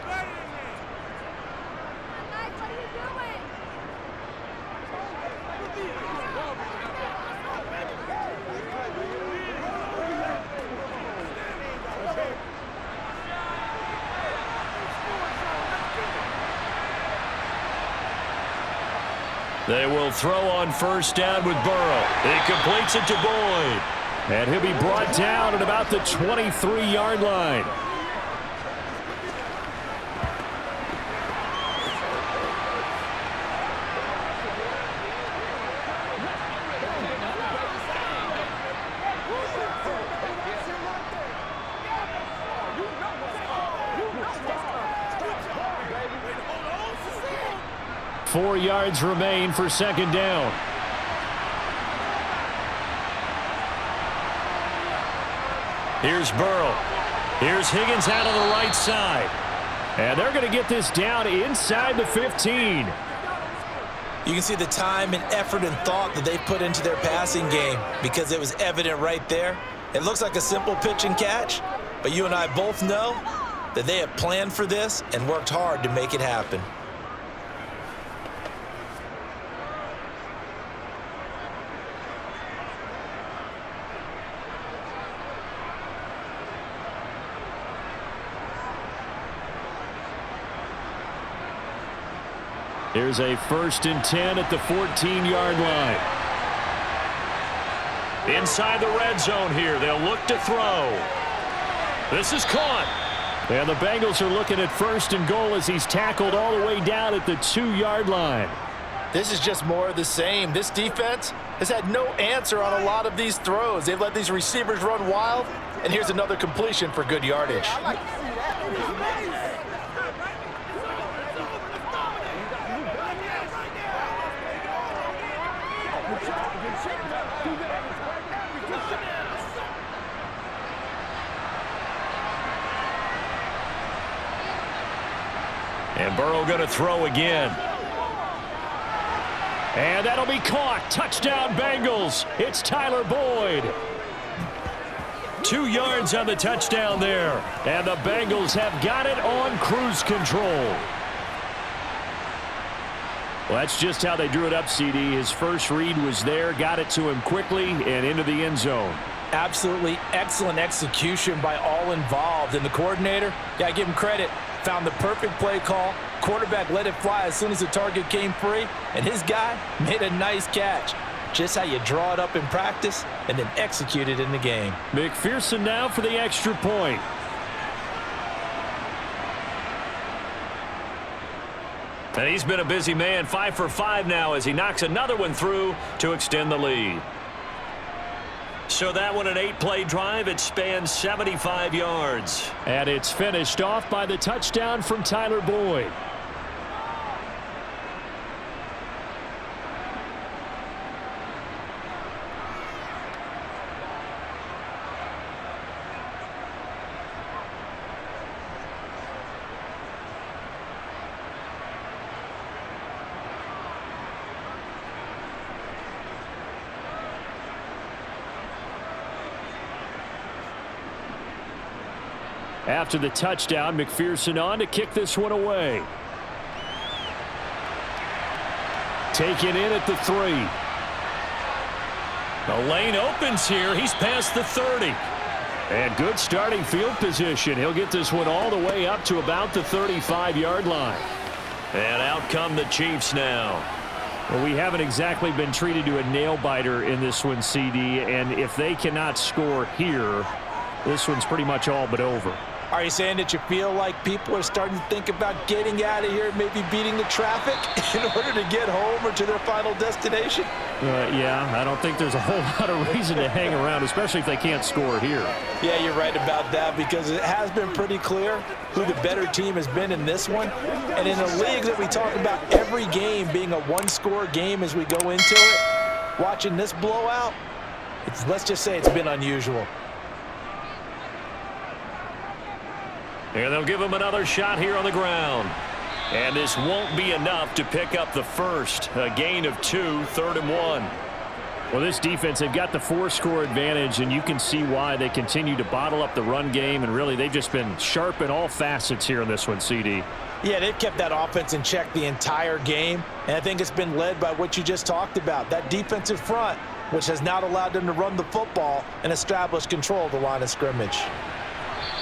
They will throw on 1st down with Burrow. He completes it to Boyd. And he'll be brought down at about the 23-yard line. Four yards remain for 2nd down. Here's Burrow. Here's Higgins out on the right side. And they're going to get this down inside the 15. You can see the time and effort and thought that they put into their passing game because it was evident right there. It looks like a simple pitch and catch, but you and I both know that they have planned for this and worked hard to make it happen. Here's a 1st and 10 at the 14-yard line. Inside the red zone here. They'll look to throw. This is caught. And the Bengals are looking at 1st and goal as he's tackled all the way down at the 2-yard line. This is just more of the same. This defense has had no answer on a lot of these throws. They've let these receivers run wild, and here's another completion for good yardage. And Burrow going to throw again. And that'll be caught. Touchdown, Bengals. It's Tyler Boyd. 2 yards on the touchdown there. And the Bengals have got it on cruise control. Well, that's just how they drew it up, CD. His first read was there, got it to him quickly, and into the end zone. Absolutely excellent execution by all involved. And the coordinator, got to give him credit, found the perfect play call. Quarterback let it fly as soon as the target came free, and his guy made a nice catch. Just how you draw it up in practice and then execute it in the game. McPherson now for the extra point. And he's been a busy man, 5 for 5 now as he knocks another one through to extend the lead. So that one an 8-play drive. It spans 75 yards. And it's finished off by the touchdown from Tyler Boyd. After the touchdown, McPherson on to kick this one away. Taken in at the 3. The lane opens here. He's past the 30. And good starting field position. He'll get this one all the way up to about the 35-yard line. And out come the Chiefs now. Well, we haven't exactly been treated to a nail-biter in this one, CD. And if they cannot score here, this one's pretty much all but over. Are you saying that you feel like people are starting to think about getting out of here, maybe beating the traffic in order to get home or to their final destination? Yeah, I don't think there's a whole lot of reason to hang around, especially if they can't score here. Yeah, you're right about that because it has been pretty clear who the better team has been in this one. And in a league that we talk about every game being a one-score game as we go into it, watching this blowout, let's just say it's been unusual. And they'll give him another shot here on the ground. And this won't be enough to pick up the first. A gain of 2, 3rd and 1. Well, this defense, they've got the 4-score advantage, and you can see why they continue to bottle up the run game. And really, they've just been sharp in all facets here in this one, CD. Yeah, they've kept that offense in check the entire game. And I think it's been led by what you just talked about, that defensive front, which has not allowed them to run the football and establish control of the line of scrimmage.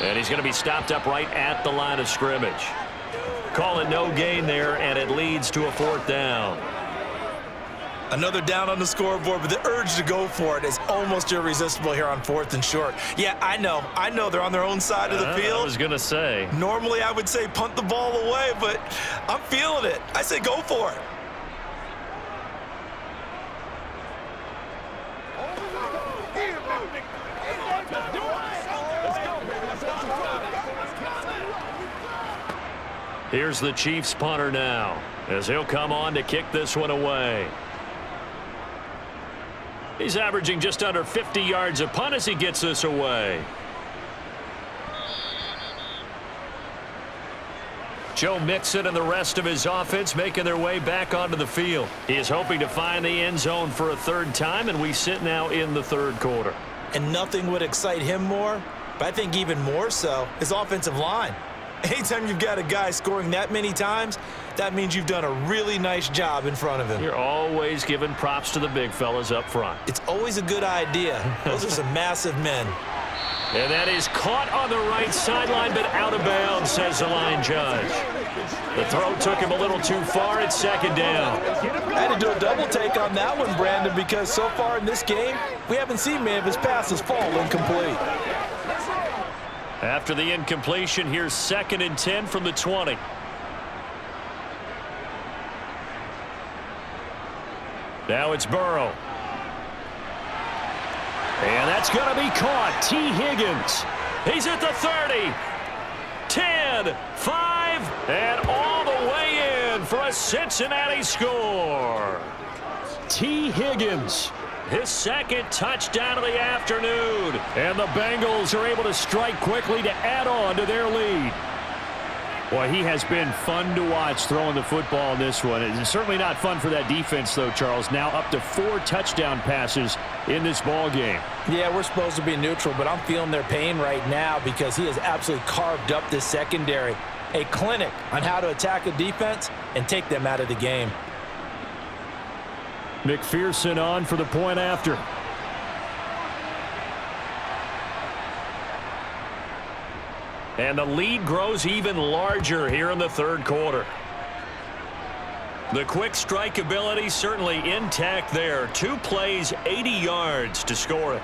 And he's going to be stopped up right at the line of scrimmage. Call it no gain there, and it leads to a 4th down. Another down on the scoreboard, but the urge to go for it is almost irresistible here on 4th and short. Yeah, I know they're on their own side of the field. I was going to say. Normally I would say punt the ball away, but I'm feeling it. I say go for it. Here's the Chiefs punter now, as he'll come on to kick this one away. He's averaging just under 50 yards a punt as he gets this away. Joe Mixon and the rest of his offense making their way back onto the field. He is hoping to find the end zone for a 3rd time, and we sit now in the 3rd quarter. And nothing would excite him more, but I think even more so, his offensive line. Anytime you've got a guy scoring that many times, that means you've done a really nice job in front of him. You're always giving props to the big fellas up front. It's always a good idea. Those are some massive men. And that is caught on the right sideline, but out of bounds, says the line judge. The throw took him a little too far. It's 2nd down. I had to do a double take on that one, Brandon, because so far in this game, we haven't seen many of his passes fall incomplete. After the incompletion, here's 2nd and 10 from the 20. Now it's Burrow. And that's going to be caught. T. Higgins. He's at the 30. 10, 5, and all the way in for a Cincinnati score. T. Higgins. His 2nd touchdown of the afternoon. And the Bengals are able to strike quickly to add on to their lead. Well, he has been fun to watch throwing the football in this one. It's certainly not fun for that defense, though, Charles. Now up to 4 touchdown passes in this ball game. Yeah, we're supposed to be neutral, but I'm feeling their pain right now because he has absolutely carved up this secondary. A clinic on how to attack a defense and take them out of the game. McPherson on for the point after. And the lead grows even larger here in the third quarter. The quick strike ability certainly intact there. 2 plays, 80 yards to score it.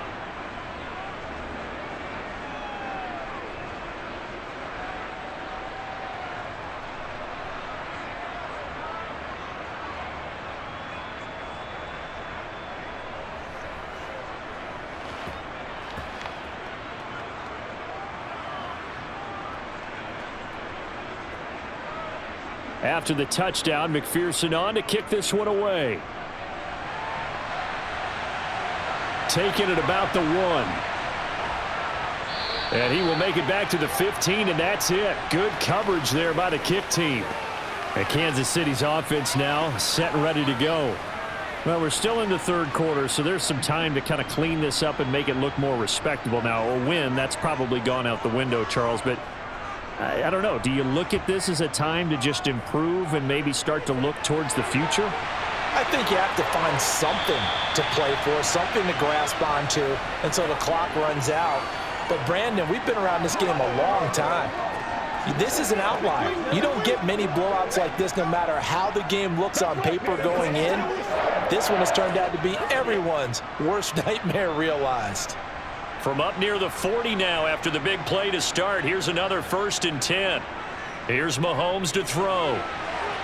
After the touchdown, McPherson on to kick this one away. Taking it about the 1. And he will make it back to the 15, and that's it. Good coverage there by the kick team. And Kansas City's offense now set and ready to go. Well, we're still in the third quarter, so there's some time to kind of clean this up and make it look more respectable. Now, a win, that's probably gone out the window, Charles, but I don't know. Do you look at this as a time to just improve and maybe start to look towards the future? I think you have to find something to play for, something to grasp onto until the clock runs out. But, Brandon, we've been around this game a long time. This is an outlier. You don't get many blowouts like this no matter how the game looks on paper going in. This one has turned out to be everyone's worst nightmare realized. From up near the 40 now after the big play to start. Here's another 1st and 10. Here's Mahomes to throw.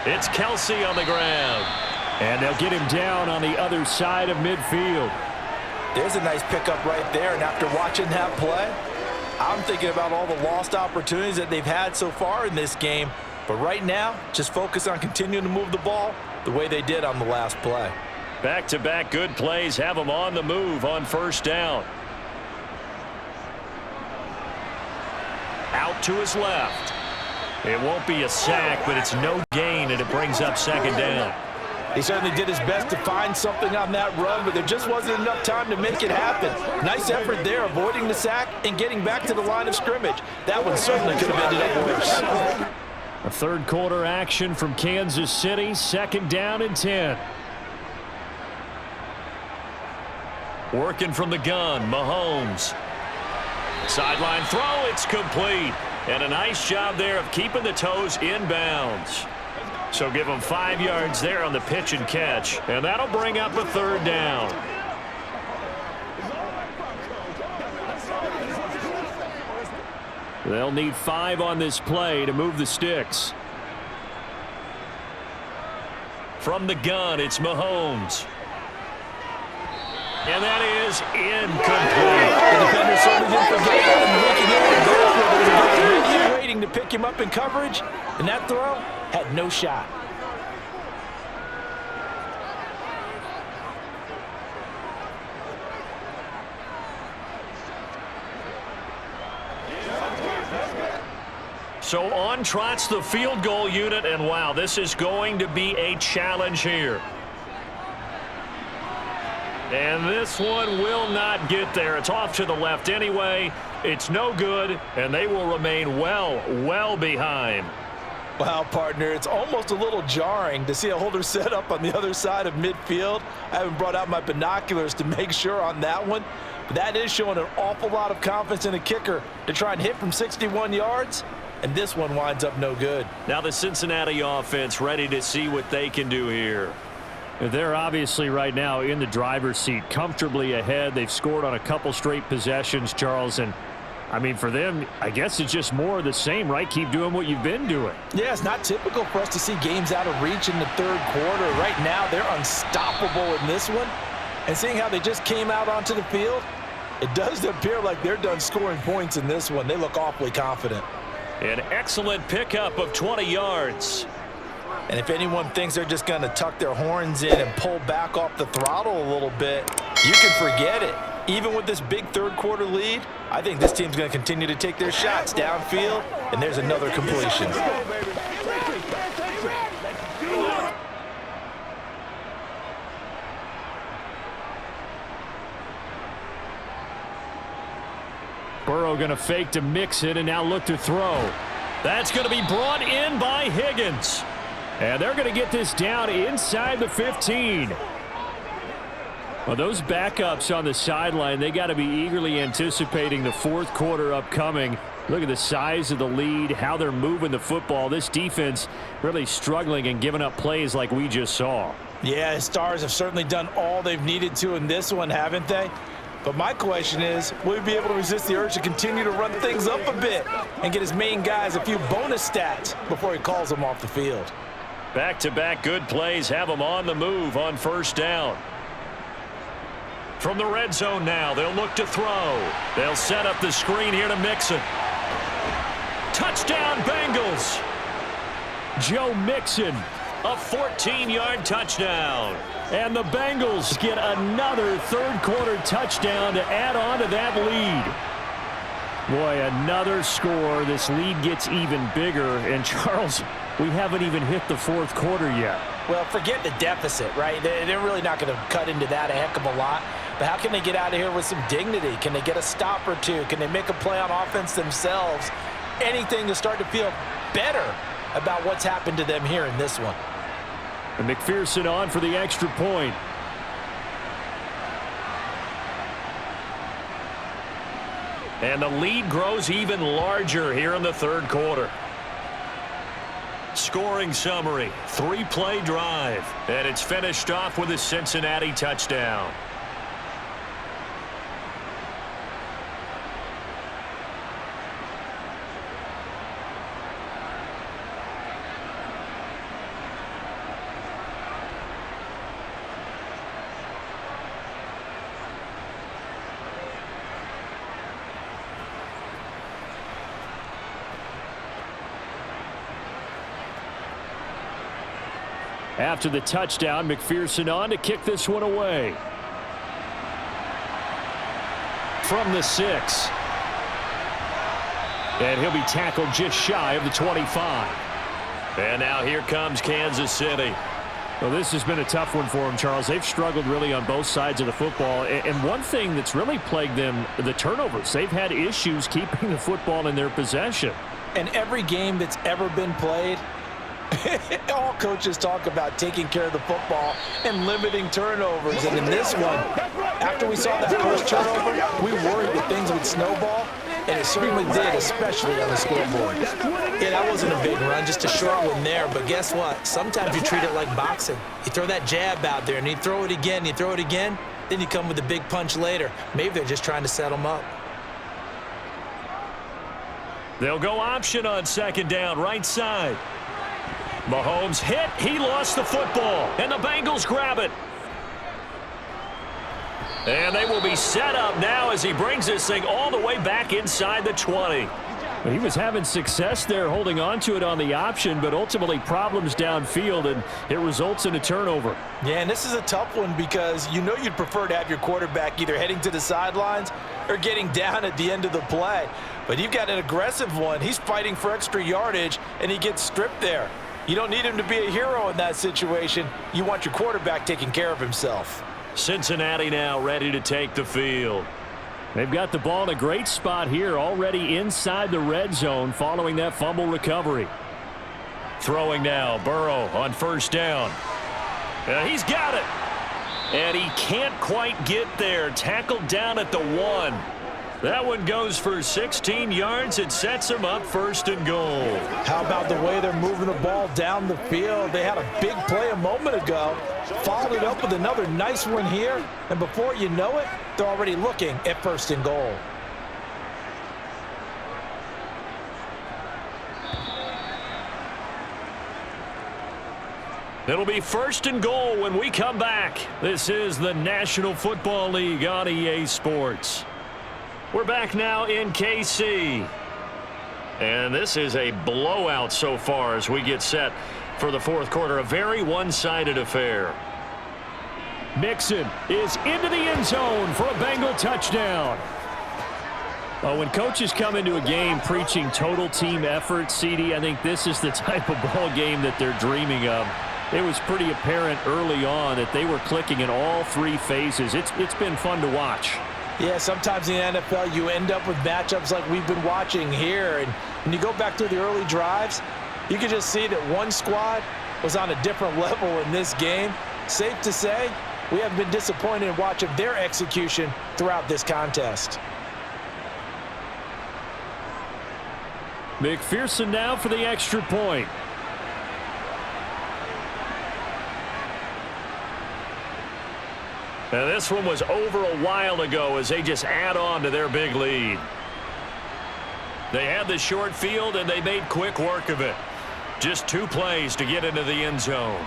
It's Kelsey on the ground. And they'll get him down on the other side of midfield. There's a nice pickup right there. And after watching that play, I'm thinking about all the lost opportunities that they've had so far in this game. But right now, just focus on continuing to move the ball the way they did on the last play. Back-to-back good plays have them on the move on 1st down. Out to his left. It won't be a sack, but it's no gain, and it brings up 2nd down. He certainly did his best to find something on that run, but there just wasn't enough time to make it happen. Nice effort there, avoiding the sack and getting back to the line of scrimmage. That one certainly could have ended up worse. A third quarter action from Kansas City, 2nd down and 10. Working from the gun, Mahomes. Sideline throw, it's complete. And a nice job there of keeping the toes inbounds. So give them 5 yards there on the pitch and catch. And that'll bring up a 3rd down. They'll need 5 on this play to move the sticks. From the gun, it's Mahomes. And that is incomplete. The defender certainly didn't forget about him looking in. Waiting to pick him up in coverage, and that throw had no shot. So on trots the field goal unit, and wow, this is going to be a challenge here. And this one will not get there. It's off to the left anyway. It's no good, and they will remain well behind. Wow, partner, it's almost a little jarring to see a holder set up on the other side of midfield. I haven't brought out my binoculars to make sure on that one. But that is showing an awful lot of confidence in a kicker to try and hit from 61 yards. And this one winds up no good. Now the Cincinnati offense ready to see what they can do here. They're obviously right now in the driver's seat, comfortably ahead. They've scored on a couple straight possessions, Charles. And, I mean, for them, I guess it's just more of the same, right? Keep doing what you've been doing. Yeah, it's not typical for us to see games out of reach in the third quarter. Right now, they're unstoppable in this one. And seeing how they just came out onto the field, it does appear like they're done scoring points in this one. They look awfully confident. An excellent pickup of 20 yards. And if anyone thinks they're just going to tuck their horns in and pull back off the throttle a little bit, you can forget it. Even with this big third-quarter lead, I think this team's going to continue to take their shots downfield, and there's another completion. Burrow going to fake to mix it and now look to throw. That's going to be brought in by Higgins. And they're going to get this down inside the 15. Well, those backups on the sideline, they got to be eagerly anticipating the fourth quarter upcoming. Look at the size of the lead, how they're moving the football. This defense really struggling and giving up plays like we just saw. Yeah, Stars have certainly done all they've needed to in this one, haven't they? But my question is, will he be able to resist the urge to continue to run things up a bit and get his main guys a few bonus stats before he calls them off the field? Back-to-back good plays have them on the move on first down. From the red zone now, they'll look to throw. They'll set up the screen here to Mixon. Touchdown, Bengals! Joe Mixon, a 14-yard touchdown. And the Bengals get another third-quarter touchdown to add on to that lead. Boy, another score. This lead gets even bigger. And, Charles, we haven't even hit the fourth quarter yet. Well, forget the deficit, right? They're really not going to cut into that a heck of a lot. But how can they get out of here with some dignity? Can they get a stop or two? Can they make a play on offense themselves? Anything to start to feel better about what's happened to them here in this one. And McPherson on for the extra point. And the lead grows even larger here in the third quarter. Scoring summary, 3-play drive. And it's finished off with a Cincinnati touchdown. After the touchdown, McPherson on to kick this one away. From the 6. And he'll be tackled just shy of the 25. And now here comes Kansas City. Well, this has been a tough one for them, Charles. They've struggled really on both sides of the football. And one thing that's really plagued them, the turnovers. They've had issues keeping the football in their possession. And every game that's ever been played, all coaches talk about taking care of the football and limiting turnovers. And in this one, after we saw that first turnover, we worried that things would snowball, and it certainly did, especially on the scoreboard. Yeah, that wasn't a big run, just a short one there. But guess what? Sometimes you treat it like boxing. You throw that jab out there, and you throw it again, then you come with a big punch later. Maybe they're just trying to set them up. They'll go option on second down, right side. Mahomes hit. He lost the football. And the Bengals grab it. And they will be set up now as he brings this thing all the way back inside the 20. He was having success there holding on to it on the option, but ultimately problems downfield, and it results in a turnover. Yeah, and this is a tough one because you know you'd prefer to have your quarterback either heading to the sidelines or getting down at the end of the play. But you've got an aggressive one. He's fighting for extra yardage, and he gets stripped there. You don't need him to be a hero in that situation. You want your quarterback taking care of himself. Cincinnati now ready to take the field. They've got the ball in a great spot here, already inside the red zone following that fumble recovery. Throwing now, Burrow on first down. He's got it. And he can't quite get there. Tackled down at the 1. That one goes for 16 yards. It sets him up first and goal. How about the way they're moving the ball down the field? They had a big play a moment ago. Followed it up with another nice one here. And before you know it, they're already looking at first and goal. It'll be first and goal when we come back. This is the National Football League on EA Sports. We're back now in KC. And this is a blowout so far as we get set for the fourth quarter. A very one-sided affair. Mixon is into the end zone for a Bengal touchdown. Oh, when coaches come into a game preaching total team effort, CD, I think this is the type of ball game that they're dreaming of. It was pretty apparent early on that they were clicking in all three phases. It's been fun to watch. Yeah, sometimes in the NFL you end up with matchups like we've been watching here. And when you go back to the early drives, you can just see that one squad was on a different level in this game. Safe to say, we have been disappointed in watching their execution throughout this contest. McPherson now for the extra point. Now this one was over a while ago as they just add on to their big lead. They had the short field and they made quick work of it. Just 2 plays to get into the end zone.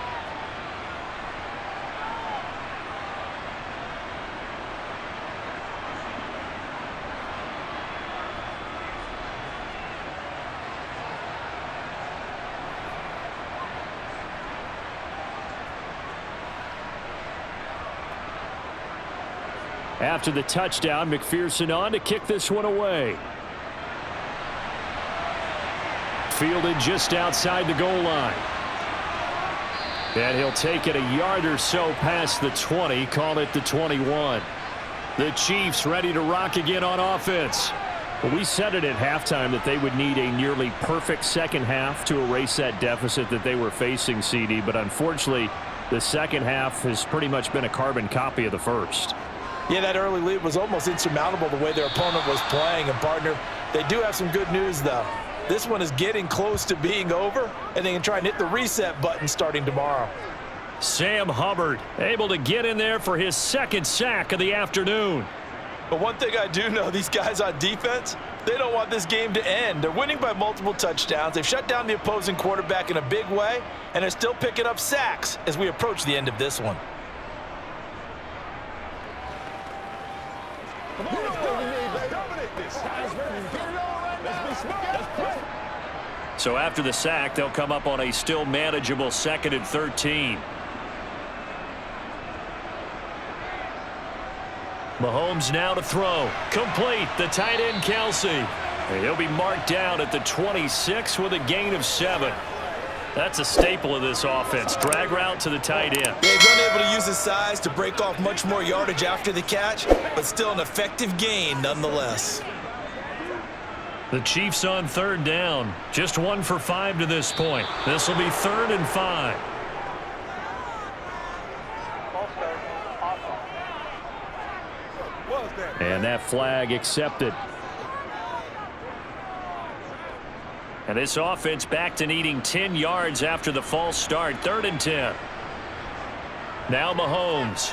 After the touchdown, McPherson on to kick this one away. Fielded just outside the goal line. And he'll take it a yard or so past the 20, call it the 21. The Chiefs ready to rock again on offense. Well, we said it at halftime that they would need a nearly perfect second half to erase that deficit that they were facing, CD, but unfortunately, the second half has pretty much been a carbon copy of the first. Yeah, that early lead was almost insurmountable the way their opponent was playing. And, partner, they do have some good news, though. This one is getting close to being over, and they can try and hit the reset button starting tomorrow. Sam Hubbard able to get in there for his second sack of the afternoon. But one thing I do know, these guys on defense, they don't want this game to end. They're winning by multiple touchdowns. They've shut down the opposing quarterback in a big way, and they're still picking up sacks as we approach the end of this one. So after the sack, they'll come up on a still manageable 2nd and 13. Mahomes now to throw. Complete. The tight end, Kelsey. And he'll be marked down at the 26 with a gain of 7. That's a staple of this offense. Drag route to the tight end. Yeah, he's unable to use his size to break off much more yardage after the catch, but still an effective gain nonetheless. The Chiefs on 3rd down. Just 1 for 5 to this point. This will be 3rd and 5. And that flag accepted. And this offense back to needing 10 yards after the false start. 3rd and 10. Now Mahomes.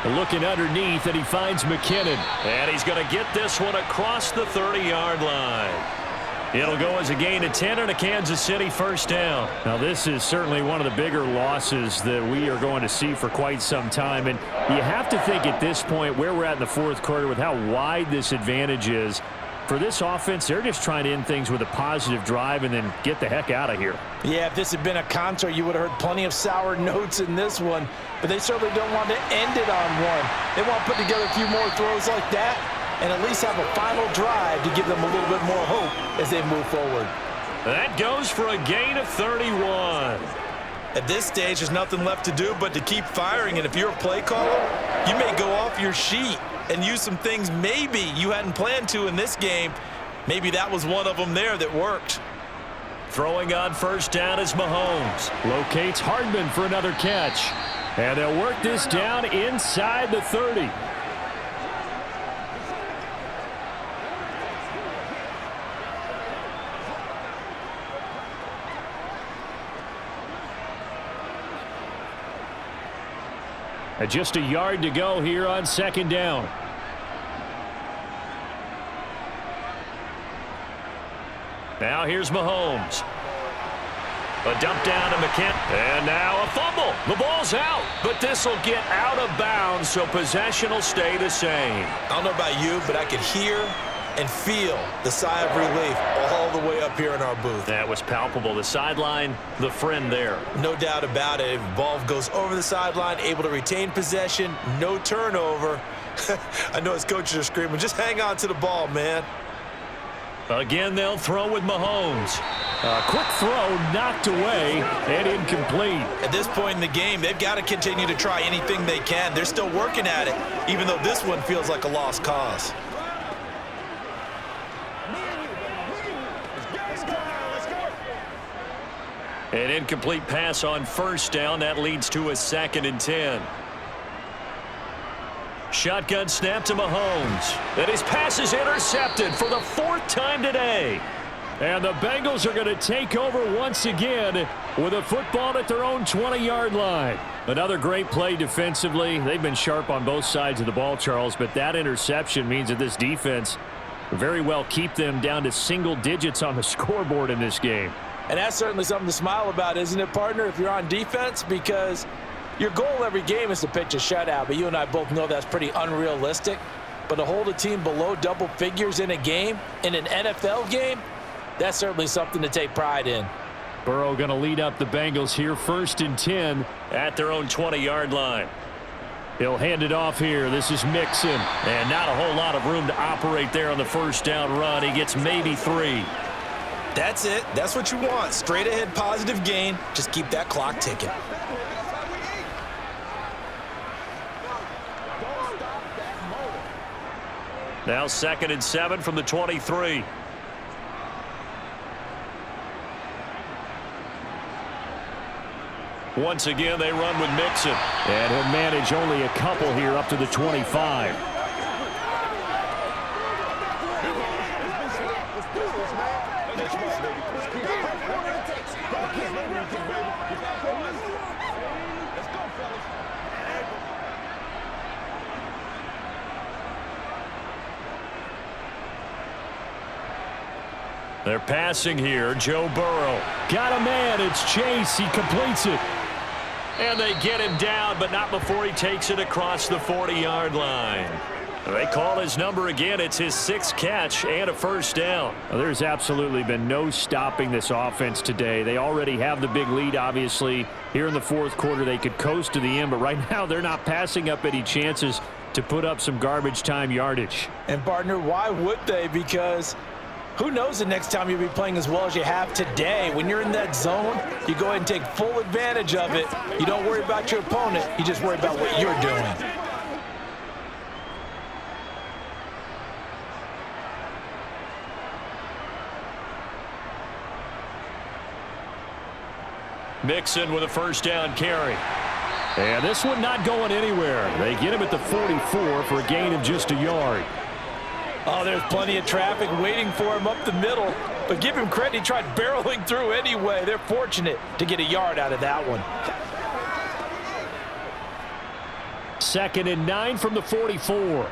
Looking underneath, and he finds McKinnon. And he's going to get this one across the 30-yard line. It'll go as a gain of 10 and a Kansas City first down. Now, this is certainly one of the bigger losses that we are going to see for quite some time. And you have to think at this point where we're at in the 4th quarter with how wide this advantage is. For this offense, they're just trying to end things with a positive drive and then get the heck out of here. Yeah, if this had been a concert, you would have heard plenty of sour notes in this one. But they certainly don't want to end it on one. They want to put together a few more throws like that and at least have a final drive to give them a little bit more hope as they move forward. That goes for a gain of 31. At this stage, there's nothing left to do but to keep firing. And if you're a play caller, you may go off your sheet and use some things maybe you hadn't planned to in this game. Maybe that was one of them there that worked. Throwing on first down is Mahomes. Locates Hardman for another catch. And they'll work this down inside the 30. Just a yard to go here on 2nd down. Now here's Mahomes. A dump down to McKinnon. And now a fumble. The ball's out, but this will get out of bounds, so possession will stay the same. I don't know about you, but I could hear and feel the sigh of relief all the way up here in our booth. That was palpable. The sideline, the friend there. No doubt about it. Ball goes over the sideline, able to retain possession, no turnover. I know his coaches are screaming, just hang on to the ball, man. Again, they'll throw with Mahomes. A quick throw knocked away and incomplete. At this point in the game, they've got to continue to try anything they can. They're still working at it, even though this one feels like a lost cause. An incomplete pass on first down. That leads to a 2nd and 10. Shotgun snap to Mahomes. And his pass is intercepted for the 4th time today. And the Bengals are going to take over once again with a football at their own 20-yard line. Another great play defensively. They've been sharp on both sides of the ball, Charles, but that interception means that this defense very well keep them down to single digits on the scoreboard in this game. And that's certainly something to smile about, isn't it, partner, if you're on defense? Because your goal every game is to pitch a shutout, but you and I both know that's pretty unrealistic. But to hold a team below double figures in a game, in an NFL game, that's certainly something to take pride in. Burrow going to lead up the Bengals here, 1st and 10 at their own 20-yard line. He'll hand it off here. This is Mixon. And not a whole lot of room to operate there on the first down run. He gets maybe 3. That's it. That's what you want. Straight ahead positive gain. Just keep that clock ticking. Now 2nd and 7 from the 23. Once again, they run with Mixon. And he'll manage only a couple here up to the 25. They're passing here. Joe Burrow. Got a man. It's Chase. He completes it. And they get him down, but not before he takes it across the 40-yard line. They call his number again. It's his 6th catch and a first down. Well, there's absolutely been no stopping this offense today. They already have the big lead, obviously. Here in the 4th quarter, they could coast to the end, but right now they're not passing up any chances to put up some garbage time yardage. And, partner, why would they? Because who knows the next time you'll be playing as well as you have today. When you're in that zone, you go ahead and take full advantage of it. You don't worry about your opponent. You just worry about what you're doing. Mixon with a first down carry. And this one not going anywhere. They get him at the 44 for a gain of just a yard. Oh, there's plenty of traffic waiting for him up the middle. But give him credit, he tried barreling through anyway. They're fortunate to get a yard out of that one. 2nd and 9 from the 44.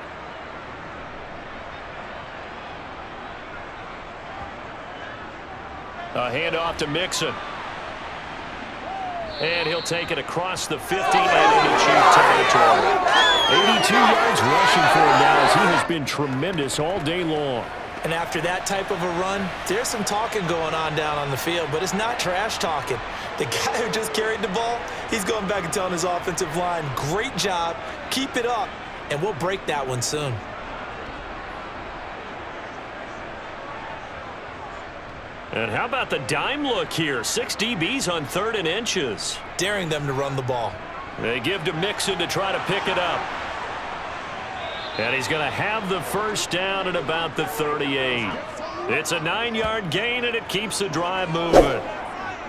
A handoff to Mixon. And he'll take it across the 50 and into Chief territory. 82 yards rushing for him now as he has been tremendous all day long. And after that type of a run, there's some talking going on down on the field, but it's not trash talking. The guy who just carried the ball, he's going back and telling his offensive line, great job, keep it up, and we'll break that one soon. And how about the dime look here? 6 DBs on 3rd and inches. Daring them to run the ball. They give to Mixon to try to pick it up. And he's going to have the first down at about the 38. It's a 9-yard gain, and it keeps the drive moving.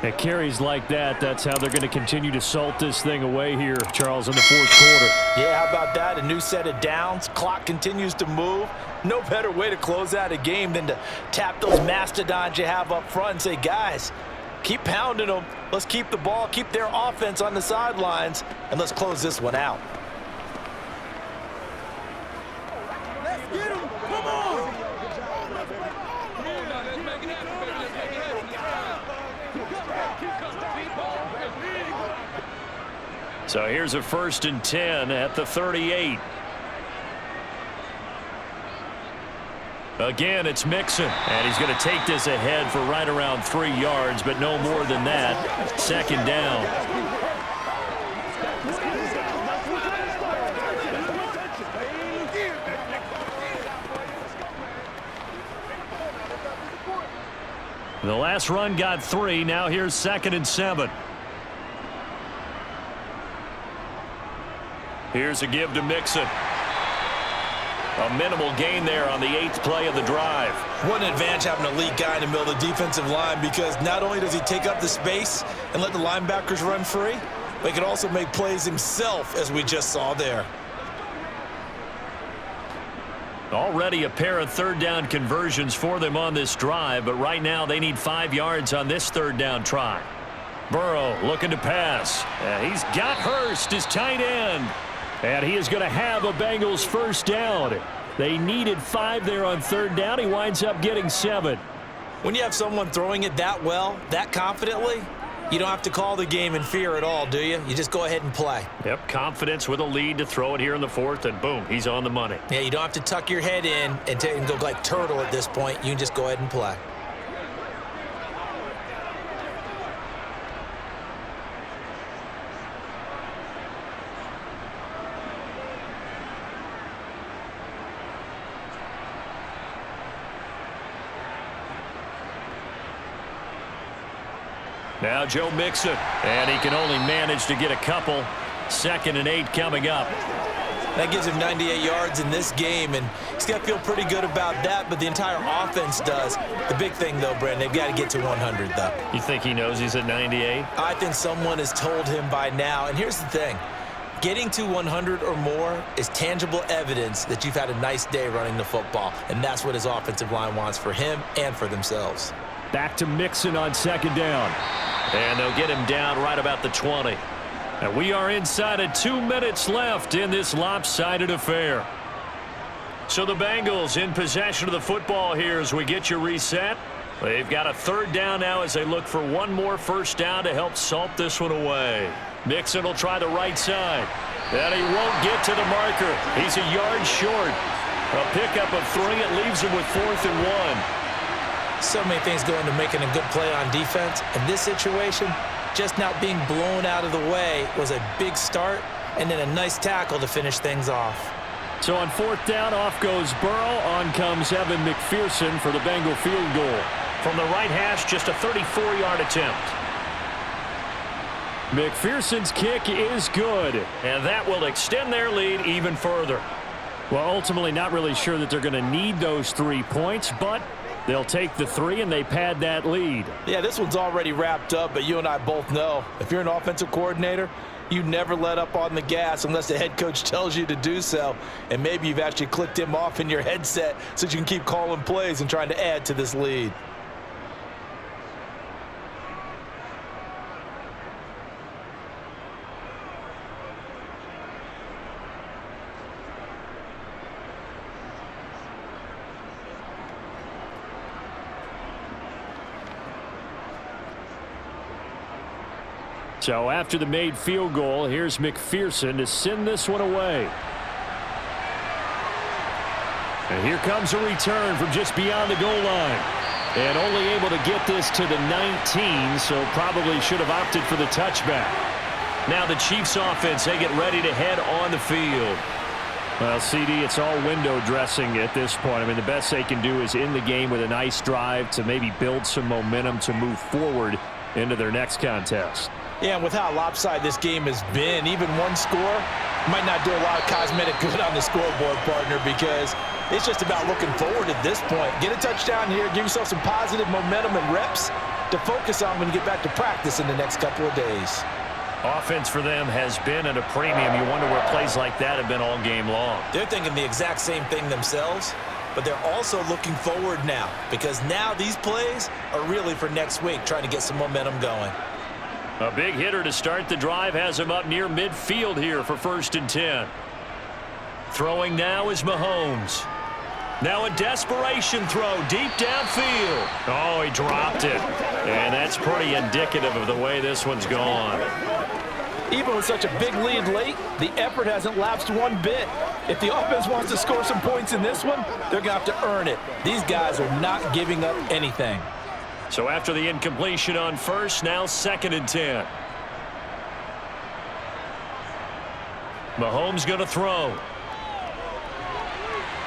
At carries like that, that's how they're going to continue to salt this thing away here, Charles, in the 4th quarter. Yeah, how about that? A new set of downs. Clock continues to move. No better way to close out a game than to tap those mastodons you have up front and say, guys, keep pounding them. Let's keep the ball, keep their offense on the sidelines, and let's close this one out. Let's get him. Come on. So here's a 1st and 10 at the 38. Again, it's Mixon, and he's going to take this ahead for right around 3 yards, but no more than that. Second down. The last run got 3. Now here's 2nd and 7. Here's a give to Mixon. A minimal gain there on the 8th play of the drive. What an advantage having a elite guy in the middle of the defensive line, because not only does he take up the space and let the linebackers run free, but he can also make plays himself, as we just saw there. Already a pair of 3rd down conversions for them on this drive, but right now they need 5 yards on this 3rd down try. Burrow looking to pass. He's got Hurst, his tight end. And he is going to have a Bengals 1st down. They needed 5 there on 3rd down. He winds up getting 7. When you have someone throwing it that well, that confidently, you don't have to call the game in fear at all, do you? You just go ahead and play. Yep, confidence with a lead to throw it here in the 4th, and boom, he's on the money. Yeah, you don't have to tuck your head in and go like turtle at this point. You can just go ahead and play. Now Joe Mixon, and he can only manage to get a couple. 2nd and 8 coming up. That gives him 98 yards in this game, and he's got to feel pretty good about that, but the entire offense does. The big thing, though, Brandon, they've got to get to 100, though. You think he knows he's at 98? I think someone has told him by now, and here's the thing. Getting to 100 or more is tangible evidence that you've had a nice day running the football, and that's what his offensive line wants for him and for themselves. Back to Mixon on 2nd down. And they'll get him down right about the 20. And we are inside of 2 minutes left in this lopsided affair. So the Bengals in possession of the football here as we get you reset. They've got a 3rd down now as they look for one more 1st down to help salt this one away. Mixon will try the right side. And he won't get to the marker. He's a yard short. A pickup of 3. It leaves him with 4th and 1. So many things go into making a good play on defense. In this situation, just not being blown out of the way was a big start, and then a nice tackle to finish things off. So on 4th down, off goes Burrow. On comes Evan McPherson for the Bengal field goal. From the right hash, just a 34-yard attempt. McPherson's kick is good, and that will extend their lead even further. Well, ultimately not really sure that they're going to need those 3 points, but they'll take the 3 and they pad that lead. Yeah, this one's already wrapped up, but you and I both know if you're an offensive coordinator, you never let up on the gas unless the head coach tells you to do so. And maybe you've actually clicked him off in your headset so you can keep calling plays and trying to add to this lead. So after the made field goal, here's McPherson to send this one away. And here comes a return from just beyond the goal line. And only able to get this to the 19, so probably should have opted for the touchback. Now the Chiefs offense, they get ready to head on the field. Well, CD, it's all window dressing at this point. I mean, the best they can do is in the game with a nice drive to maybe build some momentum to move forward into their next contest. Yeah, and with how lopsided this game has been, even one score might not do a lot of cosmetic good on the scoreboard, partner, because it's just about looking forward at this point. Get a touchdown here, give yourself some positive momentum and reps to focus on when you get back to practice in the next couple of days. Offense for them has been at a premium. You wonder where plays like that have been all game long. They're thinking the exact same thing themselves, but they're also looking forward now, because now these plays are really for next week, trying to get some momentum going. A big hitter to start the drive has him up near midfield here for 1st and 10. Throwing now is Mahomes. Now a desperation throw deep downfield. Oh, he dropped it. And that's pretty indicative of the way this one's gone. Even with such a big lead late, the effort hasn't lapsed one bit. If the offense wants to score some points in this one, they're going to have to earn it. These guys are not giving up anything. So after the incompletion on first, now 2nd and 10. Mahomes going to throw.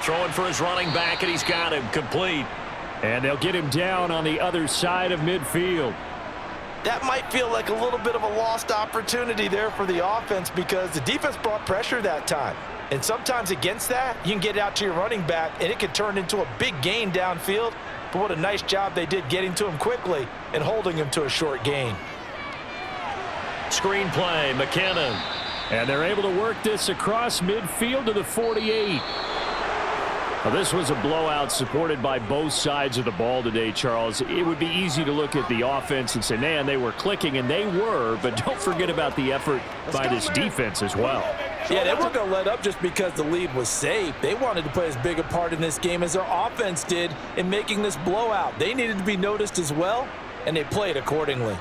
Throwing for his running back, and he's got him complete. And they'll get him down on the other side of midfield. That might feel like a little bit of a lost opportunity there for the offense because the defense brought pressure that time. And sometimes against that, you can get out to your running back, and it can turn into a big gain downfield. But what a nice job they did getting to him quickly and holding him to a short gain. Screen play, McKinnon. And they're able to work this across midfield to the 48. Now, this was a blowout supported by both sides of the ball today, Charles. It would be easy to look at the offense and say, man, they were clicking, and they were, but don't forget about the effort by this defense as well. Yeah, they weren't going to let up just because the lead was safe. They wanted to play as big a part in this game as their offense did in making this blowout. They needed to be noticed as well, and they played accordingly.